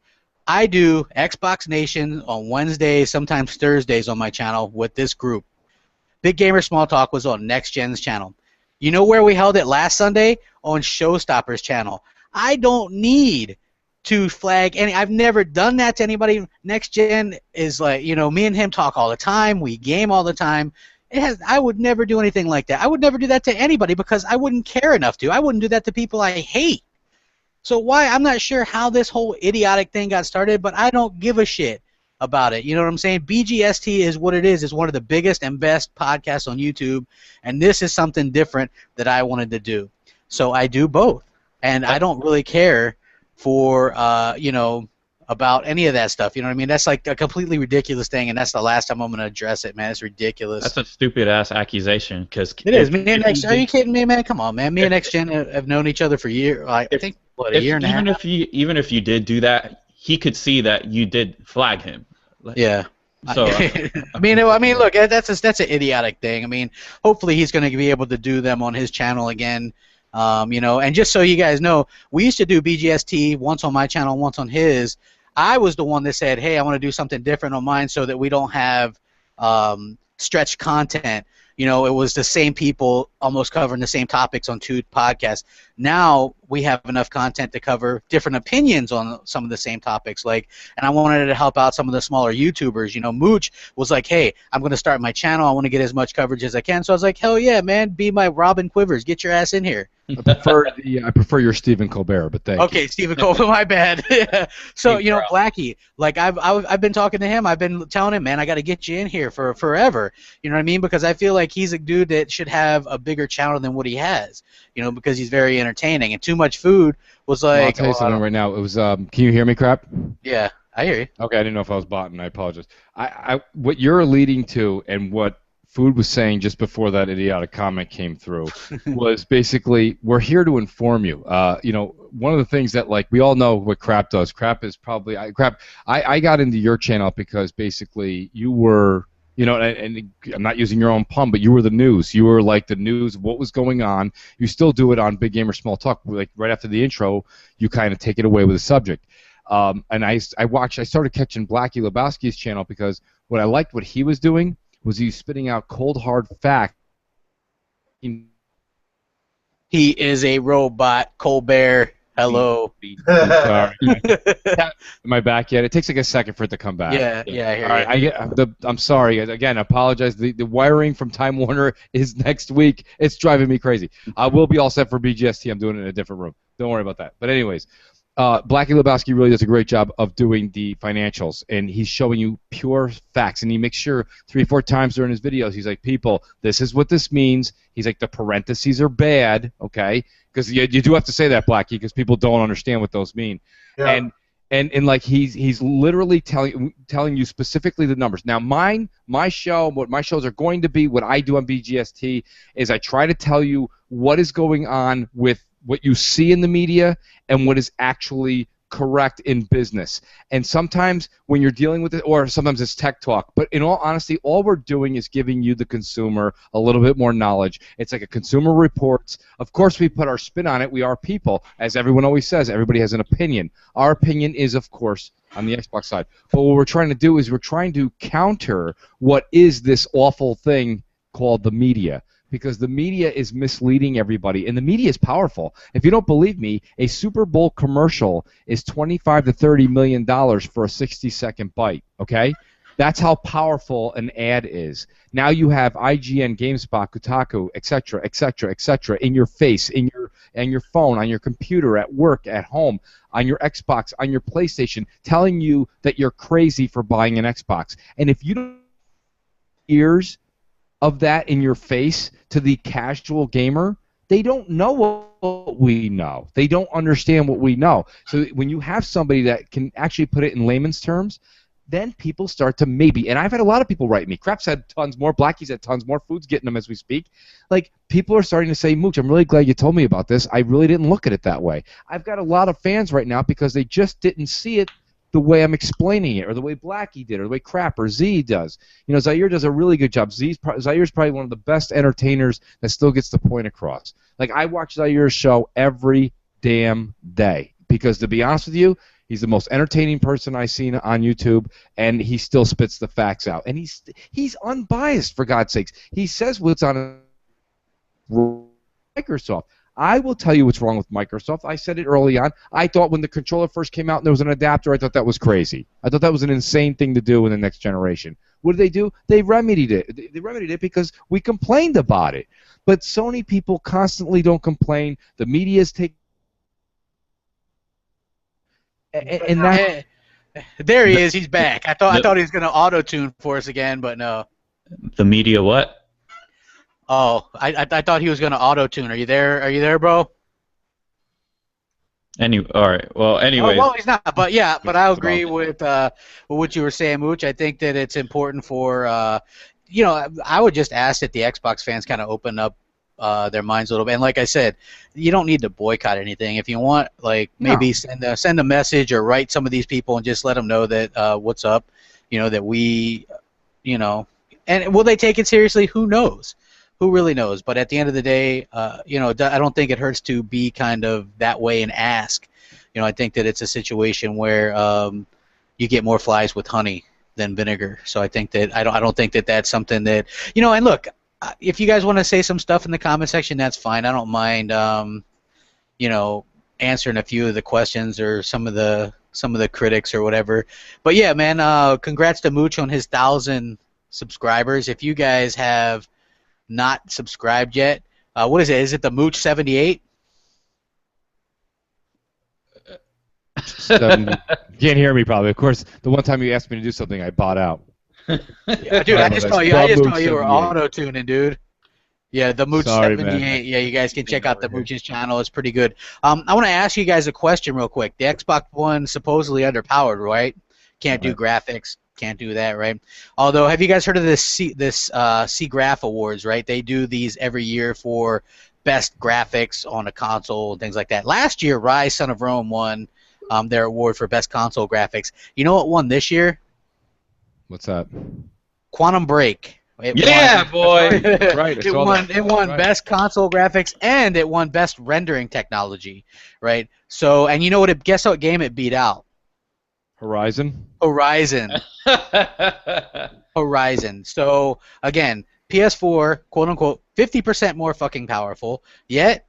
I do Xbox Nation on Wednesdays, sometimes Thursdays on my channel with this group. Big Gamer Small Talk was on Next Gen's channel. You know where we held it last Sunday? On Showstopper's channel. I don't need to flag any. I've never done that to anybody. Next Gen is like, you know, me and him talk all the time. We game all the time. I would never do anything like that. I would never do that to anybody because I wouldn't care enough to. I wouldn't do that to people I hate. So why? I'm not sure how this whole idiotic thing got started, but I don't give a shit about it. You know what I'm saying? BGST is what it is. It's one of the biggest and best podcasts on YouTube, and this is something different that I wanted to do. So I do both, and I don't really care for, you know, about any of that stuff. You know what I mean? That's like a completely ridiculous thing, and that's the last time I'm going to address it, man. It's ridiculous. That's a stupid-ass accusation. Cause it is. Me and Next, are you kidding me, man? Come on, man. Me and Next Gen have known each other for years. I think, what, a year and a half? Even if you did do that, he could see that you did flag him. Yeah. So I mean, look, that's an idiotic thing. I mean, hopefully he's going to be able to do them on his channel again. You know, and just so you guys know, we used to do BGST once on my channel, once on his. I was the one that said, hey, I want to do something different on mine so that we don't have stretched content. You know, it was the same people almost covering the same topics on two podcasts. Now we have enough content to cover different opinions on some of the same topics. Like, and I wanted to help out some of the smaller YouTubers. You know, Mooch was like, hey, I'm going to start my channel. I want to get as much coverage as I can. So I was like, hell yeah, man, be my Robin Quivers. Get your ass in here. I prefer your Stephen Colbert, but thank you. Okay, Stephen Colbert, my bad. So, you know, Blackie, like I've been talking to him. I've been telling him, man, I got to get you in here for forever. You know what I mean? Because I feel like he's a dude that should have a bigger channel than what he has. You know, because he's very entertaining. And Too Much Food was like. Well, I'll tell you something right now. It was. Can you hear me, Crap? Yeah, I hear you. Okay, I didn't know if I was botting. I apologize. What you're leading to, and what Food was saying just before that idiotic comment came through, was basically, we're here to inform you. You know, one of the things that, like, we all know what Crap does. Crap is probably I got into your channel because basically you were, you know, and I'm not using your own pun, but you were the news. You were like the news of what was going on. You still do it on Big Gamer Small Talk. Like right after the intro, you kind of take it away with a subject. And I started catching Blackie Lebowski's channel because what I liked what he was doing was he spitting out cold hard facts. He is a robot, Colbert. Hello. Sorry. Am I back yet? It takes like a second for it to come back. Yeah, I hear you. I'm sorry, guys. Again, I apologize. The wiring from Time Warner is next week. It's driving me crazy. I will be all set for BGST. I'm doing it in a different room. Don't worry about that. But anyways, Blackie Lebowski really does a great job of doing the financials, and he's showing you pure facts, and he makes sure 3 or 4 times during his videos, he's like, people, this is what this means. He's like, the parentheses are bad, okay? Because you do have to say that, Blackie, because people don't understand what those mean. Yeah. And like he's literally telling you specifically the numbers. Now my show, what my shows are going to be, what I do on BGST is I try to tell you what is going on with what you see in the media and what is actually correct in business. And sometimes when you're dealing with it, or sometimes it's tech talk, but in all honesty, all we're doing is giving you, the consumer, a little bit more knowledge. It's like a Consumer Reports. Of course, we put our spin on it. We are people. As everyone always says, everybody has an opinion. Our opinion is, of course, on the Xbox side. But what we're trying to do is we're trying to counter what is this awful thing called the media. Because the media is misleading everybody, and the media is powerful. If you don't believe me, a Super Bowl commercial is $25 to $30 million for a 60-second bite. Okay, that's how powerful an ad is. Now you have IGN, GameSpot, Kotaku, etc., etc., etc., in your face, in your on your phone, on your computer, at work, at home, on your Xbox, on your PlayStation, telling you that you're crazy for buying an Xbox. And if you don't ears of that in your face to the casual gamer, they don't know what we know. They don't understand what we know. So when you have somebody that can actually put it in layman's terms, then people start to maybe, and I've had a lot of people write me. Crap's had tons more, Blackie's had tons more, Food's getting them as we speak. Like, people are starting to say, Mooch, I'm really glad you told me about this. I really didn't look at it that way. I've got a lot of fans right now because they just didn't see it the way I'm explaining it, or the way Blackie did, or the way Crap or Z does. You know, Zaire does a really good job. Zaire's probably one of the best entertainers that still gets the point across. Like, I watch Zaire's show every damn day because, to be honest with you, he's the most entertaining person I've seen on YouTube, and he still spits the facts out. And he's unbiased, for God's sakes. He says what's on Microsoft. I will tell you what's wrong with Microsoft. I said it early on. I thought when the controller first came out and there was an adapter, I thought that was crazy. I thought that was an insane thing to do in the next generation. What did they do? They remedied it. They remedied it because we complained about it. But Sony people constantly don't complain. The media's take. And that. There he is. He's back. I thought he was going to auto-tune for us again, but no. The media what? Oh, I thought he was going to auto-tune. Are you there? Are you there, bro? All right. Well, anyway. Oh, well, he's not. But yeah, but I agree with what you were saying, Mooch. I think that it's important for, you know, I would just ask that the Xbox fans kind of open up their minds a little bit. And like I said, you don't need to boycott anything. If you want, like, maybe send a message or write some of these people and just let them know that what's up, you know, that we, you know, and will they take it seriously? Who knows? Who really knows? But at the end of the day, you know, I don't think it hurts to be kind of that way and ask. You know, I think that it's a situation where you get more flies with honey than vinegar. So I think that I don't think that that's something that, you know. And look, if you guys want to say some stuff in the comment section, that's fine. I don't mind, you know, answering a few of the questions or some of the critics or whatever. But yeah, man, congrats to Mooch on his 1,000 subscribers. If you guys have not subscribed yet, what is it? Is it the Mooch 78? You can't hear me probably. Of course, the one time you asked me to do something, I bought out. Yeah, dude, I just thought you were auto-tuning, dude. Yeah, the Mooch 78. Man. Yeah, you guys can check out the Mooch's channel. It's pretty good. I want to ask you guys a question real quick. The Xbox One supposedly underpowered, right? Can't do graphics. Can't do that, right? Although, have you guys heard of this C-Graph Awards, right? They do these every year for best graphics on a console and things like that. Last year, Rise, Son of Rome won their award for best console graphics. You know what won this year? What's that? Quantum Break. It won, boy. Right. It won best console graphics and it won best rendering technology, right? So, and you know what? Guess what game it beat out? Horizon. Horizon. So again, PS4, quote unquote, 50% more fucking powerful, yet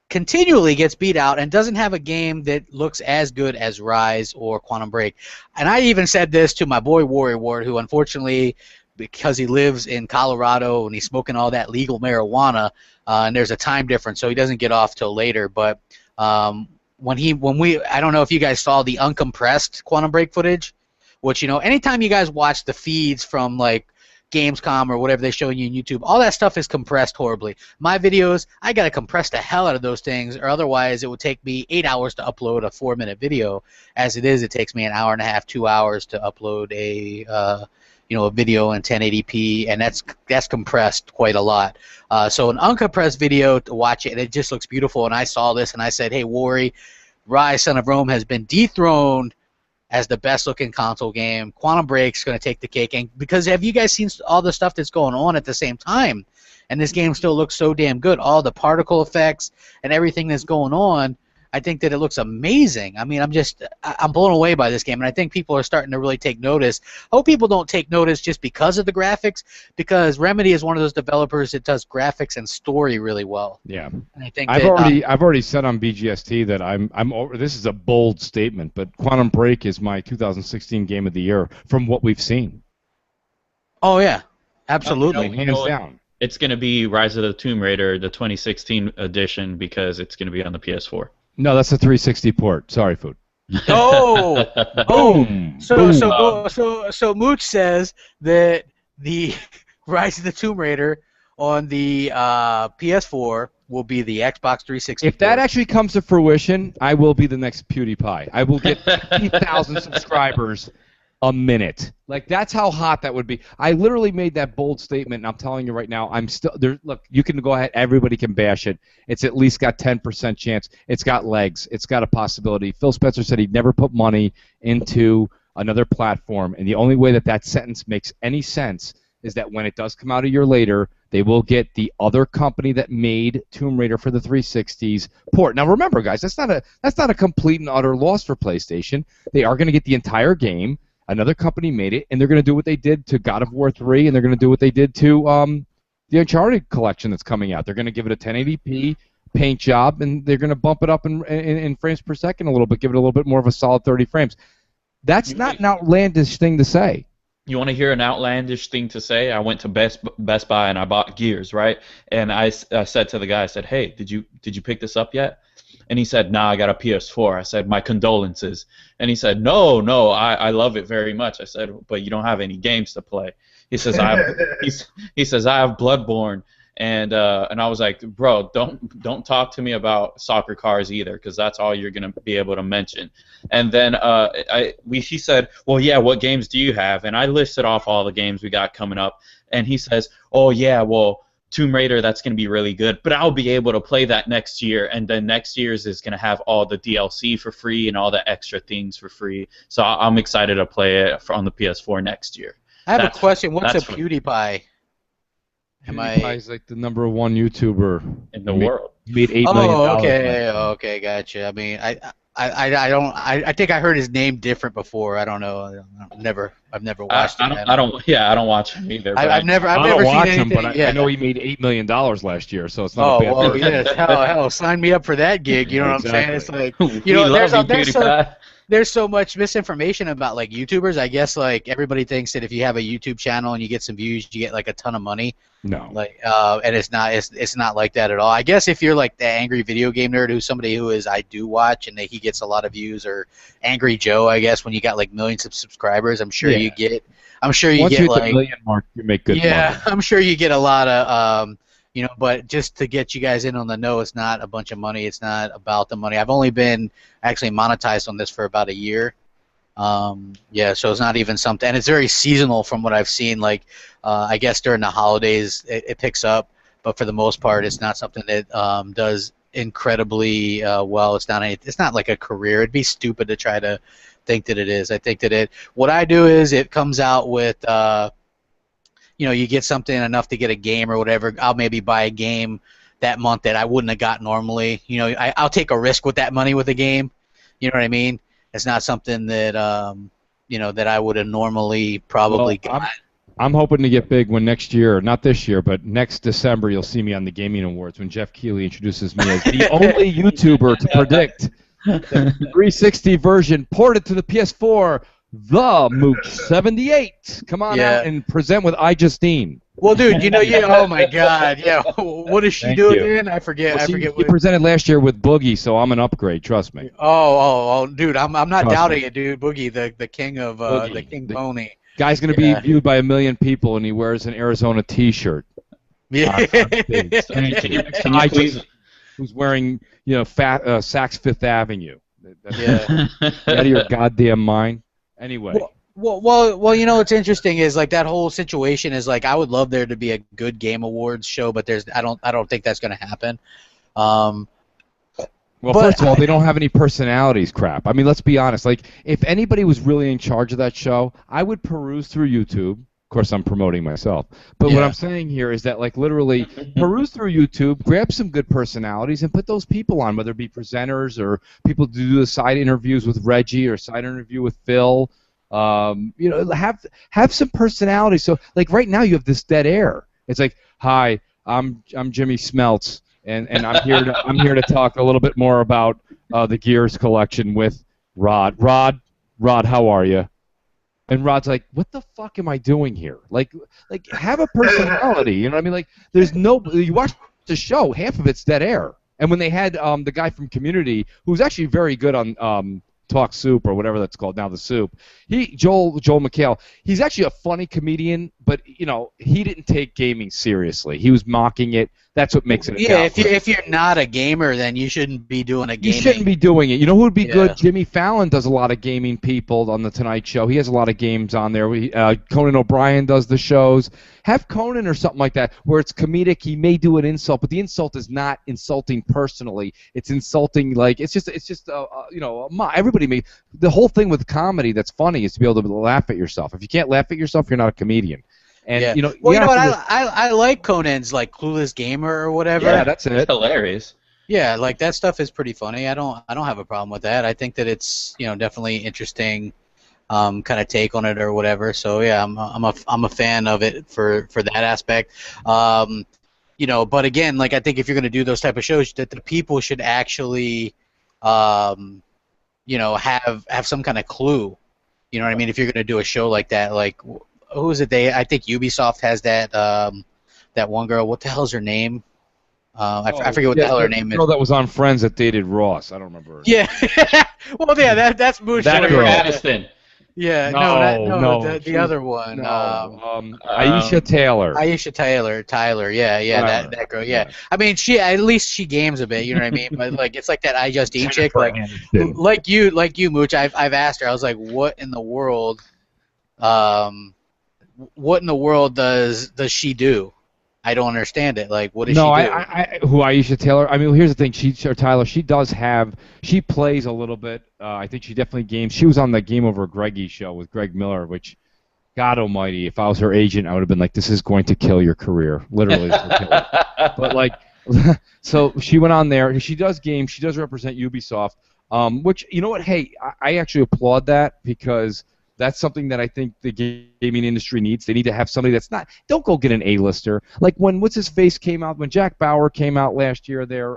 continually gets beat out and doesn't have a game that looks as good as Rise or Quantum Break. And I even said this to my boy Warrior Ward, who unfortunately, because he lives in Colorado and he's smoking all that legal marijuana, and there's a time difference, so he doesn't get off till later. But when we, I don't know if you guys saw the uncompressed Quantum Break footage, which, you know, anytime you guys watch the feeds from like Gamescom or whatever they show you on YouTube, all that stuff is compressed horribly. My videos, I gotta compress the hell out of those things, or otherwise it would take me 8 hours to upload a 4-minute video. As it is, it takes me an hour and a half, 2 hours to upload a you know, a video in 1080p, and that's compressed quite a lot. So an uncompressed video to watch it, and it just looks beautiful. And I saw this and I said, hey, Wari, Rise, Son of Rome has been dethroned as the best-looking console game. Quantum Break's going to take the cake. And because have you guys seen all the stuff that's going on at the same time? And this game still looks so damn good. All the particle effects and everything that's going on, I think that it looks amazing. I mean, I'm blown away by this game, and I think people are starting to really take notice. I hope people don't take notice just because of the graphics, because Remedy is one of those developers that does graphics and story really well. Yeah, and I think I've already said on BGST that I'm over. This is a bold statement, but Quantum Break is my 2016 game of the year from what we've seen. Oh yeah, absolutely, hands down. It's going to be Rise of the Tomb Raider, the 2016 edition, because it's going to be on the PS4. No, that's a 360 port. Sorry, Food. Oh, Boom. So Mooch says that the Rise of the Tomb Raider on the PS4 will be the Xbox 360. If that actually comes to fruition, I will be the next PewDiePie. I will get 50,000 subscribers a minute. Like, that's how hot that would be. I literally made that bold statement, and I'm telling you right now, I'm still there. Look, you can go ahead. Everybody can bash it. It's at least got 10% chance. It's got legs. It's got a possibility. Phil Spencer said he'd never put money into another platform, and the only way that that sentence makes any sense is that when it does come out a year later, they will get the other company that made Tomb Raider for the 360s port. Now remember, guys, that's not a complete and utter loss for PlayStation. They are going to get the entire game. Another company made it, and they're going to do what they did to God of War 3, and they're going to do what they did to the Uncharted collection that's coming out. They're going to give it a 1080p paint job, and they're going to bump it up in frames per second a little bit, give it a little bit more of a solid 30 frames. That's not an outlandish thing to say. You want to hear an outlandish thing to say? I went to Best Buy and I bought Gears, right? And I said to the guy, I said, "Hey, did you pick this up yet?" And he said, "Nah, I got a PS4." I said, "My condolences." And he said, No, I love it very much." I said, "But you don't have any games to play." He says, he says, "I have Bloodborne." And I was like, "Bro, don't talk to me about soccer cars either, because that's all you're gonna be able to mention." And then he said, "Well, yeah, what games do you have?" And I listed off all the games we got coming up. And he says, "Oh yeah, well, Tomb Raider, that's going to be really good, but I'll be able to play that next year, and then next year's is going to have all the DLC for free and all the extra things for free. So I'm excited to play it on the PS4 next year." I have a question. What's a PewDiePie? PewDiePie is like the #1 YouTuber in the world. He made $8 million. Oh, okay, gotcha. I mean, I think I heard his name different before. I don't know. I've never watched him. I don't watch him either. I've never watch seen anything. him, but yeah. I know he made $8 million last year, so it's not a bad well, thing. yes, hell, sign me up for that gig. You know what I'm saying? It's like, We love there's so much misinformation about like YouTubers. I guess like everybody thinks that if you have a YouTube channel and you get some views, you get like a ton of money. No. Like, and it's not like that at all. I guess if you're like the angry video game nerd, who's somebody who is, I do watch, and he gets a lot of views, or Angry Joe, I guess when you got like millions of subscribers, I'm sure you get. Once you hit the million mark, you make good money. Yeah, I'm sure you get a lot of. But just to get you guys in on the know, it's not a bunch of money. It's not about the money. I've only been actually monetized on this for about a year. So it's not even something, and it's very seasonal from what I've seen. Like, I guess during the holidays it picks up, but for the most part, it's not something that does incredibly well. It's not like a career. It'd be stupid to try to think that it is. I think that what I do is it comes out with. You get something enough to get a game or whatever. I'll maybe buy a game that month that I wouldn't have got normally. I'll take a risk with that money with a game. You know what I mean? It's not something that that I would have normally probably got. I'm hoping to get big when next year, not this year, but next December, you'll see me on the Gaming Awards when Jeff Keighley introduces me as the only YouTuber to predict the 360 version ported to the PS4. The Mooch 78. Come on out and present with iJustine. Well, dude, oh my God, yeah. What does she do again? I forget. Well, I forget. He presented last year with Boogie, so I'm an upgrade. Trust me. Oh, dude, I'm not doubting it, dude. Boogie, the king of the King Pony. Guy's gonna be viewed by 1 million people, and he wears an Arizona T-shirt. Yeah. Can you please? Who's wearing Saks Fifth Avenue? Yeah. Out of your goddamn mind. Anyway. Well, what's interesting is like that whole situation is like I would love there to be a good game awards show, but I don't think that's going to happen. Well, first of all, they don't have any personalities, crap. I mean, let's be honest. Like, if anybody was really in charge of that show, I would peruse through YouTube. Of course, I'm promoting myself. But what I'm saying here is that, like, literally peruse through YouTube, grab some good personalities, and put those people on, whether it be presenters or people to do the side interviews with Reggie or side interview with Phil. Have some personality. So, like, right now you have this dead air. It's like, hi, I'm Jimmy Smelts, and I'm here to talk a little bit more about the Gears collection with Rod. Rod, how are you? And Rod's like, "What the fuck am I doing here? Like have a personality." You know what I mean? Like, there's no. You watch the show, half of it's dead air. And when they had the guy from Community, who's actually very good on Talk Soup or whatever that's called now, the Soup. Joel McHale. He's actually a funny comedian, but he didn't take gaming seriously. He was mocking it. That's what makes it. Yeah, if you're not a gamer, then you shouldn't be doing a gaming. You shouldn't be doing it. You know who would be good? Jimmy Fallon does a lot of gaming people on the Tonight Show. He has a lot of games on there. Conan O'Brien does the shows. Have Conan or something like that where it's comedic. He may do an insult, but the insult is not insulting personally. It's insulting it's just everybody the whole thing with comedy that's funny is to be able to laugh at yourself. If you can't laugh at yourself, you're not a comedian. And well, what I like Conan's like Clueless Gamer or whatever. Yeah, that's it. It's hilarious. Yeah, like that stuff is pretty funny. I don't have a problem with that. I think that it's definitely interesting, kind of take on it or whatever. So yeah, I'm a fan of it for that aspect. But again, like I think if you're going to do those type of shows, that the people should actually, have some kind of clue. You know what I mean? If you're going to do a show like that, like. Who is it? I think Ubisoft has that that one girl. What the hell's her name? I forget what the hell her name is. The girl that was on Friends that dated Ross. I don't remember her. Yeah. Well, yeah, that's Mooch. That girl. Aniston. Yeah. No, the other one. Aisha Taylor. Aisha Tyler. Yeah, that girl. Yeah. I mean, at least she games a bit. You know what I mean? But like, it's like that I Just Eat chick. Like you, Mooch. I've asked her. I was like, what in the world? What in the world does she do? I don't understand it. Like, what does she do? Who Aisha Taylor? I mean, here's the thing. She plays a little bit. I think she definitely games. She was on the Game Over Greggy show with Greg Miller, which, God Almighty, if I was her agent, I would have been like, this is going to kill your career. Literally, this will kill it. But like, so she went on there. She does games. She does represent Ubisoft. Which, you know what? Hey, I actually applaud that because. That's something that I think the gaming industry needs. They need to have somebody that's not. Don't go get an A-lister. Like when what's his face came out when Jack Bauer came out last year. There,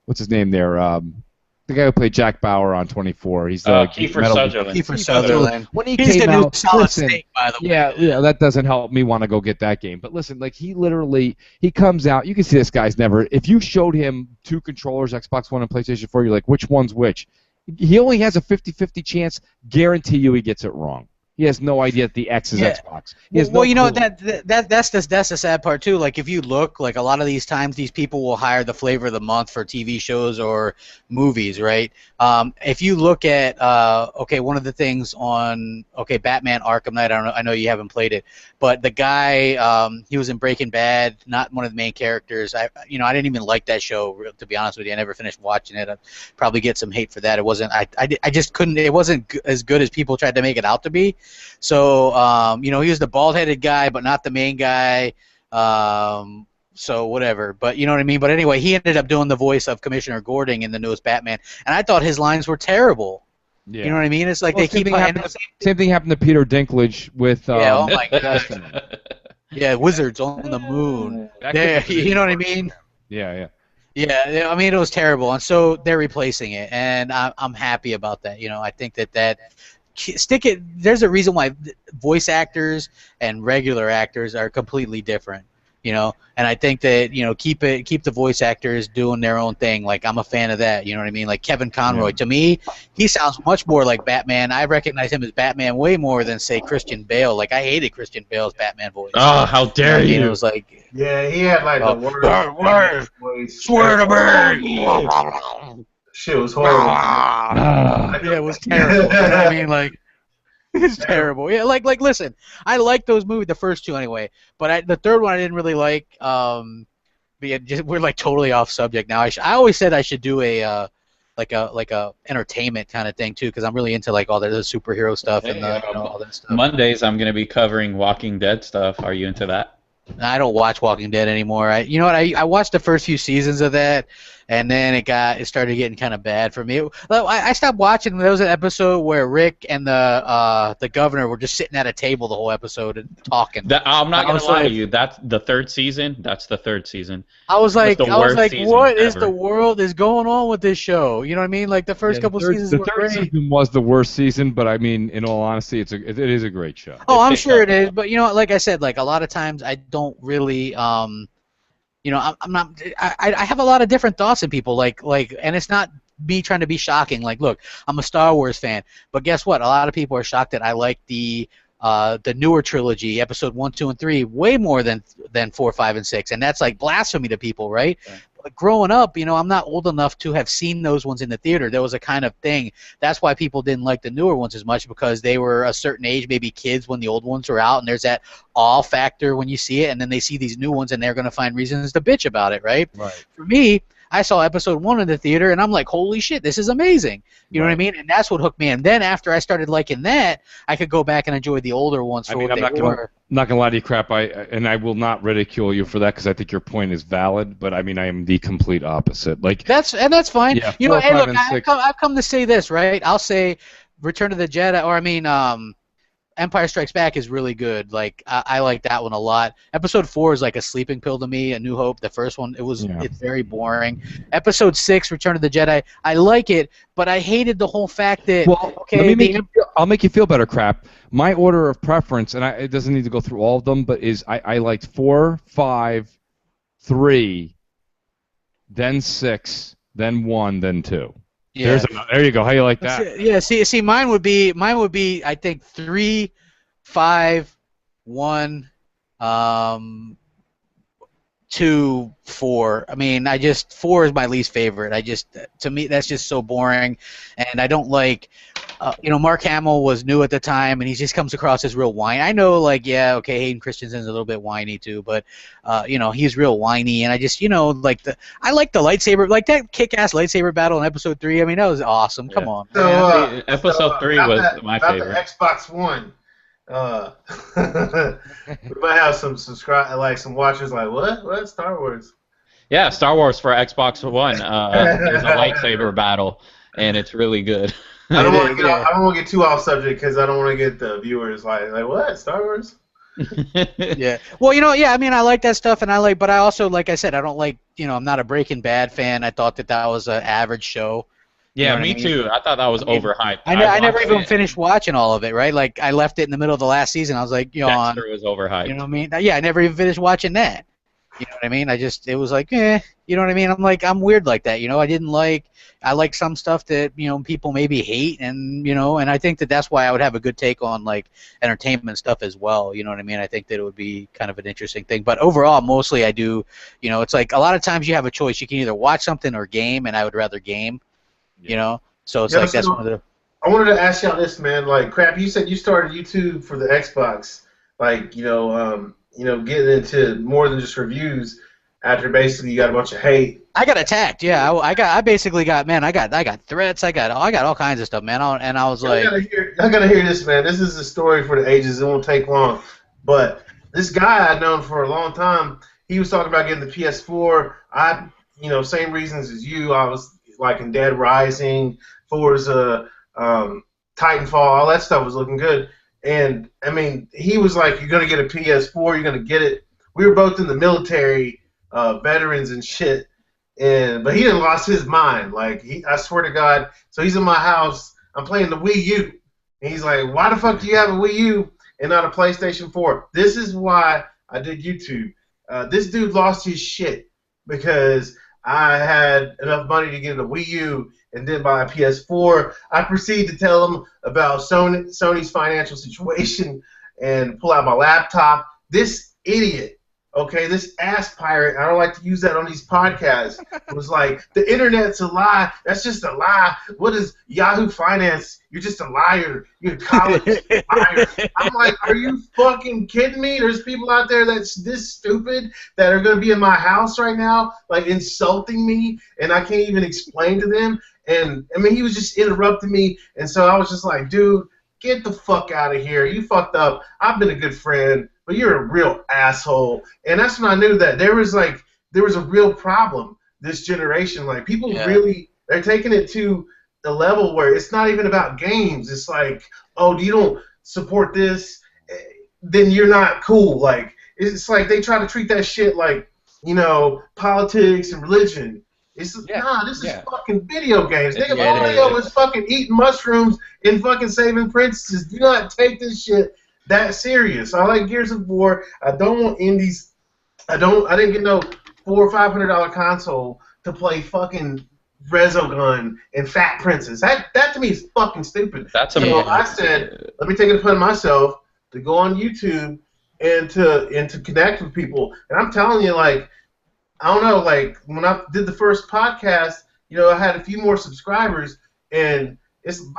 what's his name there? The guy who played Jack Bauer on 24. He's Kiefer Sutherland. Kiefer Sutherland. When he He's came the new out, Solid listen, Snake, by the way. Yeah, that doesn't help me want to go get that game. But listen, like he comes out. You can see this guy's never. If you showed him two controllers, Xbox One and PlayStation 4, you're like, which one's which? He only has a 50-50 chance. Guarantee you he gets it wrong. He has no idea that the X is Xbox. That's the sad part too. Like if you look, like a lot of these times, these people will hire the flavor of the month for TV shows or movies, right? If you look at one of the things on Batman Arkham Knight. I know you haven't played it, but the guy he was in Breaking Bad, not one of the main characters. I didn't even like that show, to be honest with you. I never finished watching it. I'd probably get some hate for that. It wasn't. I just couldn't. It wasn't as good as people tried to make it out to be. So, he was the bald-headed guy, but not the main guy. So whatever. But you know what I mean? But anyway, he ended up doing the voice of Commissioner Gordon in the newest Batman, and I thought his lines were terrible. Yeah. You know what I mean? It's like they keep same thing happened to Peter Dinklage with oh my God. Yeah, Wizards on the Moon. Yeah, you know what I mean? Yeah. Yeah, I mean it was terrible, and so they're replacing it, and I'm happy about that. I think that stick it. There's a reason why voice actors and regular actors are completely different. And I think that keep the voice actors doing their own thing. Like I'm a fan of that. You know what I mean? Like Kevin Conroy, to me, he sounds much more like Batman. I recognize him as Batman way more than say Christian Bale. Like I hated Christian Bale's Batman voice. Oh, how dare you! It was like he had like the worst voice. Swear to me. Shit was horrible. Yeah, it was terrible. I mean, like. It's terrible. Yeah, like listen, I like those movies, the first two anyway, but the third one I didn't really like. We're like totally off subject now. I always said I should do a like a entertainment kind of thing too, because I'm really into like all the superhero stuff and all that stuff. Mondays I'm gonna be covering Walking Dead stuff. Are you into that? I don't watch Walking Dead anymore. You know what? I watched the first few seasons of that, and then it started getting kind of bad for me. I stopped watching. There was an episode where Rick and the governor were just sitting at a table the whole episode and talking. I'm not gonna lie to like, you. That's the third season. That's the third season. I was like, season what is ever. the world is going on with this show? You know what I mean? Like the first couple seasons were great. The third season was the worst season, but I mean, in all honesty, it is a great show. Oh, I'm sure it is, but you know, like I said, like a lot of times I don't really, you know, I'm not. I have a lot of different thoughts in people, and it's not me trying to be shocking. Like, look, I'm a Star Wars fan, but guess what? A lot of people are shocked that I like the newer trilogy, Episode 1, 2, and 3, way more than 4, 5, and 6, and that's like blasphemy to people, right? Yeah. But growing up, you know, I'm not old enough to have seen those ones in the theater. There was a kind of thing. That's why people didn't like the newer ones as much, because they were a certain age, maybe kids when the old ones were out, and there's that awe factor when you see it, and then they see these new ones, and they're going to find reasons to bitch about it, right? Right. For me, I saw Episode 1 in the theater, and I'm like, holy shit, this is amazing. You know what I mean? And that's what hooked me in. Then after I started liking that, I could go back and enjoy the older ones for what they were. I'm not gonna lie to you, Crap. I will not ridicule you for that, because I think your point is valid. But I mean, I am the complete opposite. Like that's fine. Yeah, you know, 4, hey, 5, look, and 6. I've come to say this, right? I'll say Return of the Jedi, or I mean, Empire Strikes Back is really good. Like I like that one a lot. Episode 4 is like a sleeping pill to me. A New Hope, the first one, it's very boring. Episode 6, Return of the Jedi, I like it, but I hated the whole fact that. Well, okay, I'll make you feel better, Crap. My order of preference, and it doesn't need to go through all of them, but I liked 4, 5, 3, then 6, then 1, then 2. Yeah. There you go. How you like that? Yeah. See, mine would be, I think 3, 5, 1, 2, 4. I mean, 4 is my least favorite. To me, that's just so boring, and I don't like. You know, Mark Hamill was new at the time, and he just comes across as real whiny. I know, like, yeah, okay, Hayden Christensen's a little bit whiny too, but you know, he's real whiny, and I just, you know, I like the lightsaber, like that kick-ass lightsaber battle in Episode 3. I mean, that was awesome. Come on. So, Episode 3 was my favorite. The Xbox One. We might have some some watchers like, what Star Wars? Yeah, Star Wars for Xbox One. There's a lightsaber battle, and it's really good. I don't want to get too off subject, because I don't want to get the viewers like what, Star Wars? Yeah. Well, you know, yeah, I mean, I like that stuff, and but I also, like I said, I don't like, you know, I'm not a Breaking Bad fan. I thought that was an average show. Yeah, me too. I thought that was overhyped. I never even finished watching all of it, right? Like, I left it in the middle of the last season. I was like, you know, Dexter was overhyped. You know what I mean? Yeah, I never even finished watching that. You know what I mean? It was like, you know what I mean? I'm like, I'm weird like that, you know? I like some stuff that, you know, people maybe hate, and, you know, and I think that that's why I would have a good take on, like, entertainment stuff as well, you know what I mean? I think that it would be kind of an interesting thing. But overall, mostly I do, you know, it's like a lot of times you have a choice. You can either watch something or game, and I would rather game, you know? So it's that's one of the... I wanted to ask y'all this, man. Like, Crap, you said you started YouTube for the Xbox. Like, you know, getting into more than just reviews after basically you got a bunch of hate. I got attacked, yeah. I basically got, man, I got threats, I got all kinds of stuff, man. And I was like, I gotta hear this, man. This is a story for the ages. It won't take long. But this guy I'd known for a long time, he was talking about getting the PS4. You know, same reasons as you. I was liking Dead Rising, Forza, Titanfall, all that stuff was looking good. And, I mean, he was like, you're going to get a PS4, you're going to get it. We were both in the military, veterans and shit. But he didn't lost his mind. Like, I swear to God. So he's in my house. I'm playing the Wii U. And he's like, why the fuck do you have a Wii U and not a PlayStation 4? This is why I did YouTube. This dude lost his shit because I had enough money to get a Wii U and then buy a PS4. I proceed to tell him about Sony's financial situation and pull out my laptop. This idiot, okay, this ass pirate, I don't like to use that on these podcasts, was like, the internet's a lie. That's just a lie. What is Yahoo Finance? You're just a liar. You're a college liar. I'm like, are you fucking kidding me? There's people out there that's this stupid that are going to be in my house right now, like insulting me, and I can't even explain to them. And, I mean, he was just interrupting me, and so I was just like, dude, get the fuck out of here. You fucked up. I've been a good friend. but you're a real asshole. And that's when I knew that there was a real problem this generation. Like people really, they're taking it to a level where it's not even about games. It's like, oh, you don't support this, then you're not cool. Like it's like they try to treat that shit like, you know, politics and religion. It's this is fucking video games. Nigga, all they know is fucking eating mushrooms and fucking saving princesses. Do not take this shit that serious. I like Gears of War. I don't want indies. I didn't get no $400 or $500 console to play fucking Resogun and Fat Princess. That to me is fucking stupid. That's I said, let me take it upon myself to go on YouTube and to connect with people. And I'm telling you, like, I don't know, like when I did the first podcast, you know, I had a few more subscribers, and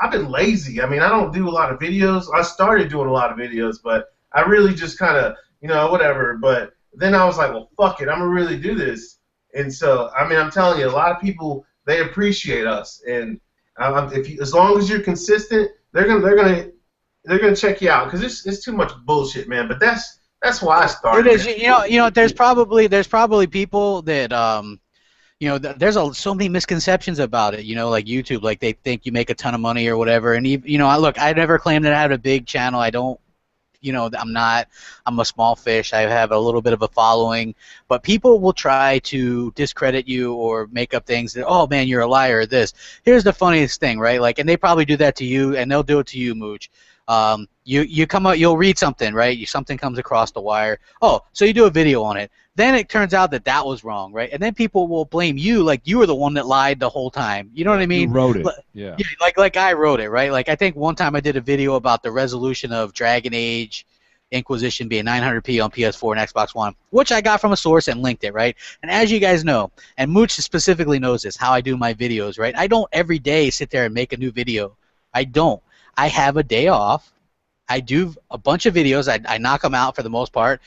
I've been lazy. I mean, I don't do a lot of videos. I started doing a lot of videos, but I really just kind of, you know, whatever. But then I was like, well, fuck it, I'm gonna really do this. And so, I mean, I'm telling you, a lot of people, they appreciate us, and as long as you're consistent, they're gonna check you out, because it's too much bullshit, man. But that's why I started. It is, you know, there's probably people that you know, there's so many misconceptions about it. You know, like YouTube, like they think you make a ton of money or whatever. And you know, look, I never claimed that I had a big channel. I don't. You know, I'm a small fish. I have a little bit of a following, but people will try to discredit you or make up things that, oh man, you're a liar or this. Here's the funniest thing, right? Like, and they probably do that to you, and they'll do it to you, Mooch. You come out, you'll read something, right? Something comes across the wire. Oh, so you do a video on it. Then it turns out that was wrong, right? And then people will blame you, like you were the one that lied the whole time. You know what I mean? You wrote it. Yeah, like I wrote it, right? Like I think one time I did a video about the resolution of Dragon Age Inquisition being 900p on PS4 and Xbox One, which I got from a source and linked it, right? And as you guys know, and Mooch specifically knows this, how I do my videos, right? I don't every day sit there and make a new video. I don't. I have a day off. I do a bunch of videos. I knock them out for the most part.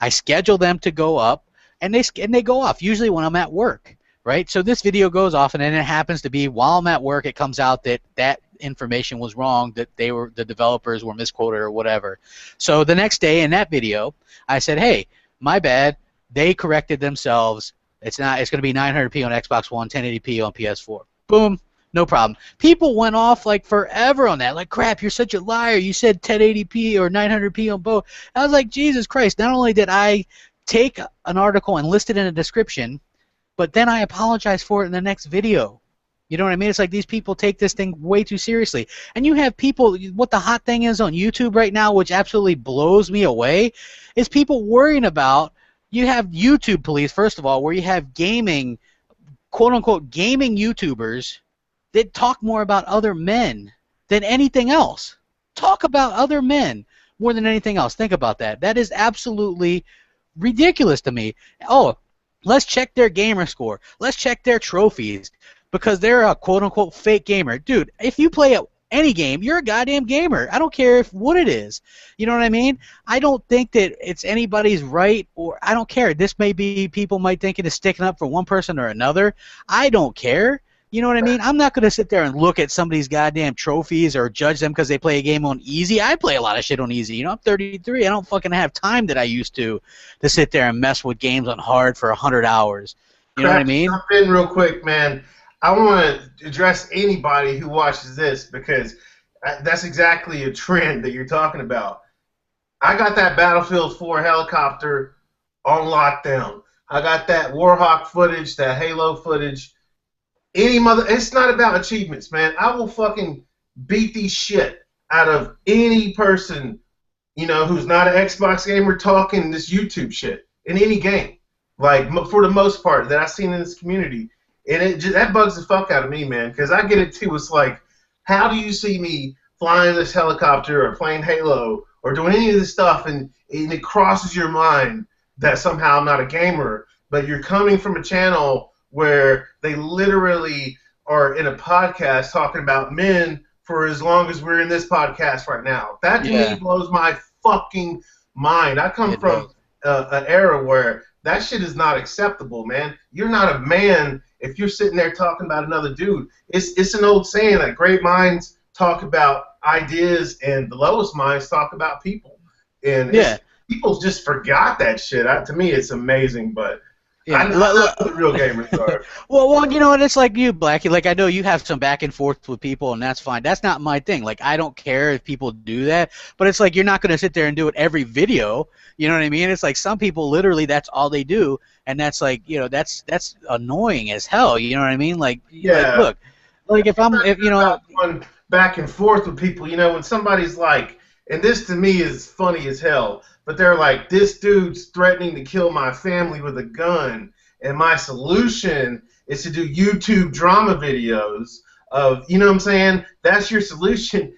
I schedule them to go up, and they go off, usually when I'm at work, right? So this video goes off, and then it happens to be while I'm at work, it comes out that information was wrong, that the developers were misquoted or whatever. So the next day in that video, I said, hey, my bad. They corrected themselves. It's going to be 900p on Xbox One, 1080p on PS4. Boom. No problem. People went off like forever on that. Like, crap, you're such a liar. You said 1080p or 900p on both. I was like, Jesus Christ, not only did I take an article and list it in a description, but then I apologize for it in the next video. You know what I mean? It's like these people take this thing way too seriously. And you have people, what the hot thing is on YouTube right now, which absolutely blows me away, is people worrying about, you have YouTube police, first of all, where you have gaming, quote-unquote, gaming YouTubers that talk more about other men than anything else. Talk about other men more than anything else. Think about that. That is absolutely ridiculous to me. Oh, let's check their gamer score. Let's check their trophies because they're a quote-unquote fake gamer. Dude, if you play any game, you're a goddamn gamer. I don't care what it is. You know what I mean? I don't think that it's anybody's right, or I don't care. This may be, people might think it is sticking up for one person or another. I don't care. You know what I mean? I'm not going to sit there and look at somebody's goddamn trophies or judge them because they play a game on easy. I play a lot of shit on easy. You know, I'm 33. I don't fucking have time that I used to sit there and mess with games on hard for 100 hours. You know what I mean? Jump in real quick, man. I want to address anybody who watches this because that's exactly a trend that you're talking about. I got that Battlefield 4 helicopter on lockdown. I got that Warhawk footage, that Halo footage. It's not about achievements, man. I will fucking beat the shit out of any person, you know, who's not an Xbox gamer talking this YouTube shit in any game. Like, for the most part that I've seen in this community. And that bugs the fuck out of me, man, because I get it too. It's like, how do you see me flying this helicopter or playing Halo or doing any of this stuff, and it crosses your mind that somehow I'm not a gamer, but you're coming from a channel where they literally are in a podcast talking about men for as long as we're in this podcast right now. That to me blows my fucking mind. I come from an era where that shit is not acceptable, man. You're not a man if you're sitting there talking about another dude. It's an old saying that great minds talk about ideas and the lowest minds talk about people. And people just forgot that shit. To me, it's amazing, but. Yeah, I know who the real gamers are. well, you know, and it's like you, Blackie. Like, I know you have some back and forth with people, and that's fine. That's not my thing. Like, I don't care if people do that, but it's like you're not going to sit there and do it every video. You know what I mean? It's like some people literally that's all they do, and that's like, you know, that's annoying as hell. You know what I mean? Like, look, like if you know, going back and forth with people, you know, when somebody's like, and this to me is funny as hell. But they're like, this dude's threatening to kill my family with a gun, and my solution is to do YouTube drama videos of, you know what I'm saying? That's your solution.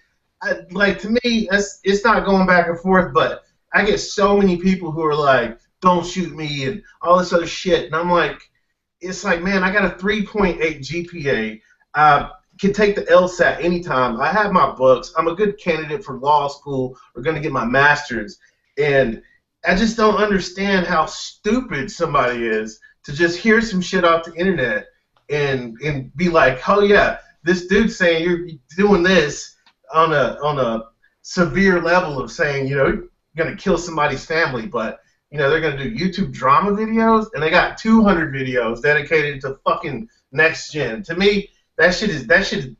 Like, to me, it's not going back and forth, but I get so many people who are like, don't shoot me and all this other shit. And I'm like, it's like, man, I got a 3.8 GPA. Can take the LSAT anytime. I have my books. I'm a good candidate for law school. We're going to get my master's. And I just don't understand how stupid somebody is to just hear some shit off the internet and be like, oh yeah, this dude's saying you're doing this on a severe level of saying, you know, you're gonna kill somebody's family, but you know they're gonna do YouTube drama videos and they got 200 videos dedicated to fucking next gen. To me, that shit is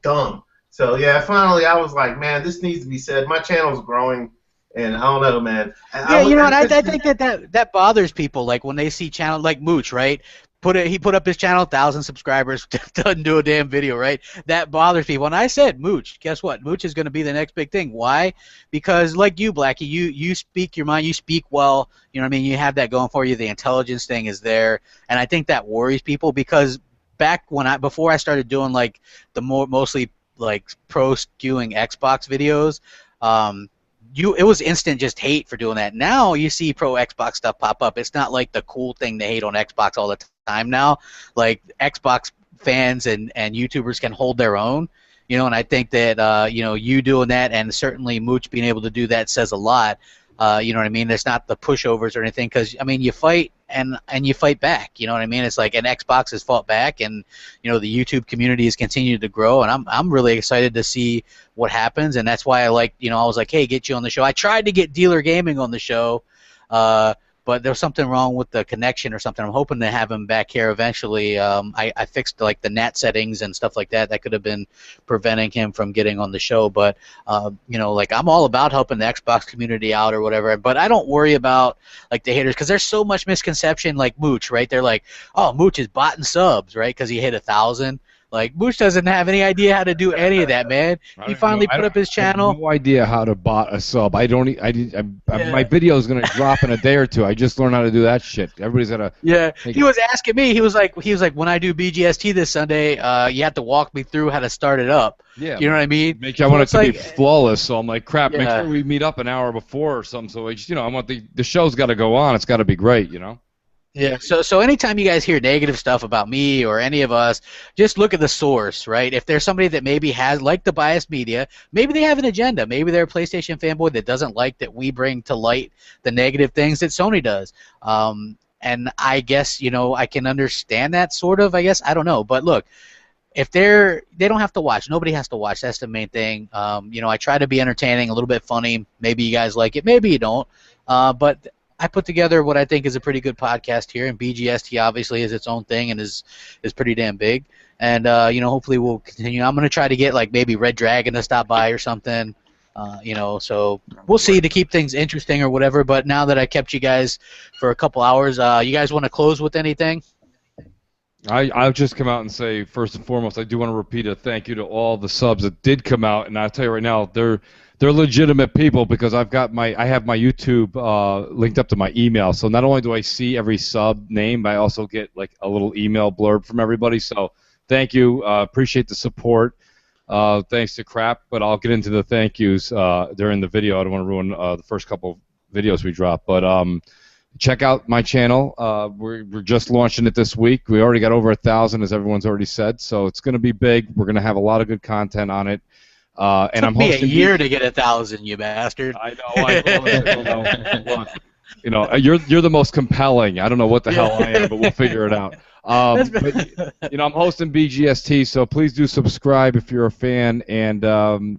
dumb. So yeah, finally I was like, man, this needs to be said. My channel's growing. And I don't know, man. Yeah, you know, and I think that bothers people, like when they see channel like Mooch, right? He put up his channel, 1,000 subscribers, doesn't do a damn video, right? That bothers people. And I said, Mooch, guess what? Mooch is going to be the next big thing. Why? Because like you, Blackie, you speak your mind, you speak well. You know what I mean? You have that going for you. The intelligence thing is there, and I think that worries people because before I started doing like the mostly like pro skewing Xbox videos. It was instant just hate for doing that. Now you see pro Xbox stuff pop up. It's not like the cool thing to hate on Xbox all the time now. Like Xbox fans and YouTubers can hold their own, you know. And I think that you know, you doing that and certainly Mooch being able to do that says a lot. You know what I mean? There's not the pushovers or anything because I mean you fight and you fight back. You know what I mean? It's like, and Xbox has fought back, and you know the YouTube community has continued to grow, and I'm really excited to see what happens, and that's why I was like, hey, get you on the show. I tried to get Dealer Gaming on the show, but there was something wrong with the connection or something. I'm hoping to have him back here eventually. I fixed like the NAT settings and stuff like that. That could have been preventing him from getting on the show. But you know, like I'm all about helping the Xbox community out or whatever. But I don't worry about like the haters because there's so much misconception. Like Mooch, right? They're like, oh, Mooch is botting subs, right? Because he hit 1,000. Like Mooch doesn't have any idea how to do any of that, man. He finally put up his channel. I have no idea how to bot a sub. My video is gonna drop in a day or two. I just learned how to do that shit. Everybody's gonna. Yeah, he was asking me. He was like, when I do BGST this Sunday, you have to walk me through how to start it up. Yeah. You know what I mean? I want it to be flawless, so I'm like, crap. Yeah. Make sure we meet up an hour before or something. So you know, I want the show's got to go on. It's got to be great, you know. Yeah, so anytime you guys hear negative stuff about me or any of us, just look at the source, right? If there's somebody that maybe has, like the biased media, maybe they have an agenda. Maybe they're a PlayStation fanboy that doesn't like that we bring to light the negative things that Sony does. And I guess, you know, I can understand that sort of, I guess. I don't know. But look, if they don't have to watch. Nobody has to watch. That's the main thing. You know, I try to be entertaining, a little bit funny. Maybe you guys like it. Maybe you don't. But I put together what I think is a pretty good podcast here, and BGST obviously is its own thing and is pretty damn big. And you know, hopefully we'll continue. I'm gonna try to get like maybe Red Dragon to stop by or something. You know, so we'll see to keep things interesting or whatever. But now that I kept you guys for a couple hours, you guys want to close with anything? I'll just come out and say, first and foremost, I do want to repeat a thank you to all the subs that did come out, and I'll tell you right now, they're legitimate people because I have my YouTube linked up to my email. So not only do I see every sub name, but I also get like a little email blurb from everybody. So thank you, appreciate the support. Thanks to Crap, but I'll get into the thank yous during the video. I don't want to ruin the first couple of videos we drop, but check out my channel. We're just launching it this week. We already got over 1,000, as everyone's already said. So it's going to be big. We're going to have a lot of good content on it. And I'm hosting. Took me a year to get 1,000, you bastard. I know. You know, you're the most compelling. I don't know what the hell I am, but we'll figure it out. But I'm hosting BGST, so please do subscribe if you're a fan, and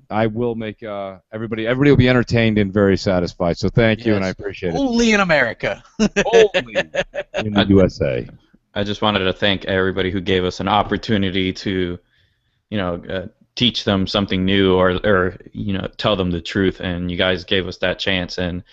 I will make everybody will be entertained and very satisfied. So thank you, and I appreciate it. Only in America. Only in the USA. I just wanted to thank everybody who gave us an opportunity to, teach them something new or tell them the truth, and you guys gave us that chance, and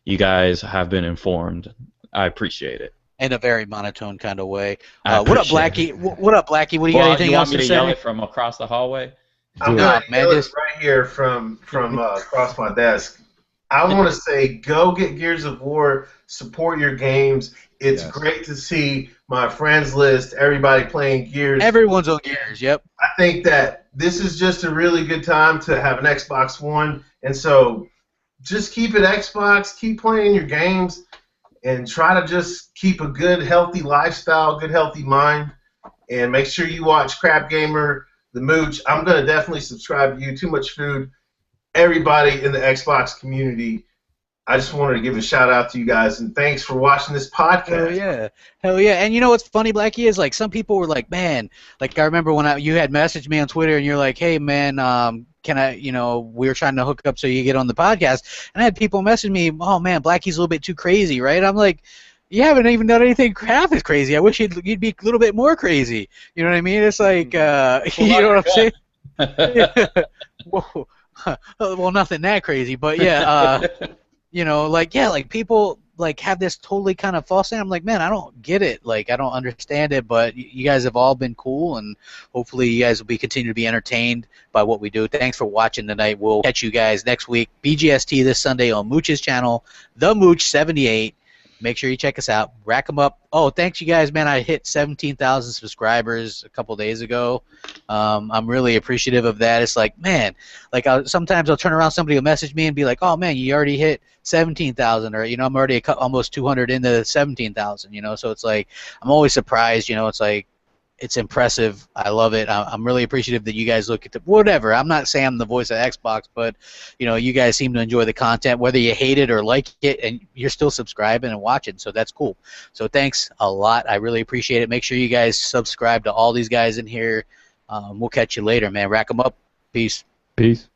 you guys have been informed. I appreciate it. In a very monotone kind of way. What up, Blackie? What up, Blackie? What do you got? Anything else to say? Yell it from across the hallway? I'm gonna yell it right here from across my desk. I want to say, go get Gears of War. Support your games. It's great to see my friends list, everybody playing Gears. Everyone's on Gears, yep. I think that this is just a really good time to have an Xbox One, and so just keep it Xbox, keep playing your games, and try to just keep a good, healthy lifestyle, good, healthy mind, and make sure you watch Crap Gamer, The Mooch. I'm going to definitely subscribe to you, Too Much Food, everybody in the Xbox community. I just wanted to give a shout out to you guys, and thanks for watching this podcast. Hell yeah! And you know what's funny, Blackie, is like some people were like, man, like I remember when you had messaged me on Twitter, and you're like, hey man, can I, we were trying to hook up so you get on the podcast, and I had people message me, oh man, Blackie's a little bit too crazy, right? I'm like, you haven't even done anything half as crazy. I wish you'd be a little bit more crazy. You know what I mean? It's like, you know what I'm saying? Whoa. Well, nothing that crazy, but yeah. Like people like have this totally kind of false thing. I'm like, man, I don't get it. Like, I don't understand it. But you guys have all been cool, and hopefully you guys will continue to be entertained by what we do. Thanks for watching tonight. We'll catch you guys next week. BGST this Sunday on Mooch's channel, The Mooch 78. Make sure you check us out. Rack them up. Oh, thanks you guys, man. I hit 17,000 subscribers a couple days ago. I'm really appreciative of that. It's like, man, like sometimes I'll turn around, somebody will message me and be like, oh man, you already hit 17,000, or I'm already almost 200 into 17,000. So it's like I'm always surprised. It's like it's impressive. I love it. I'm really appreciative that you guys look at whatever. I'm not saying I'm the voice of Xbox, but you guys seem to enjoy the content, whether you hate it or like it, and you're still subscribing and watching. So that's cool. So thanks a lot. I really appreciate it. Make sure you guys subscribe to all these guys in here. We'll catch you later, man. Rack them up. Peace. Peace.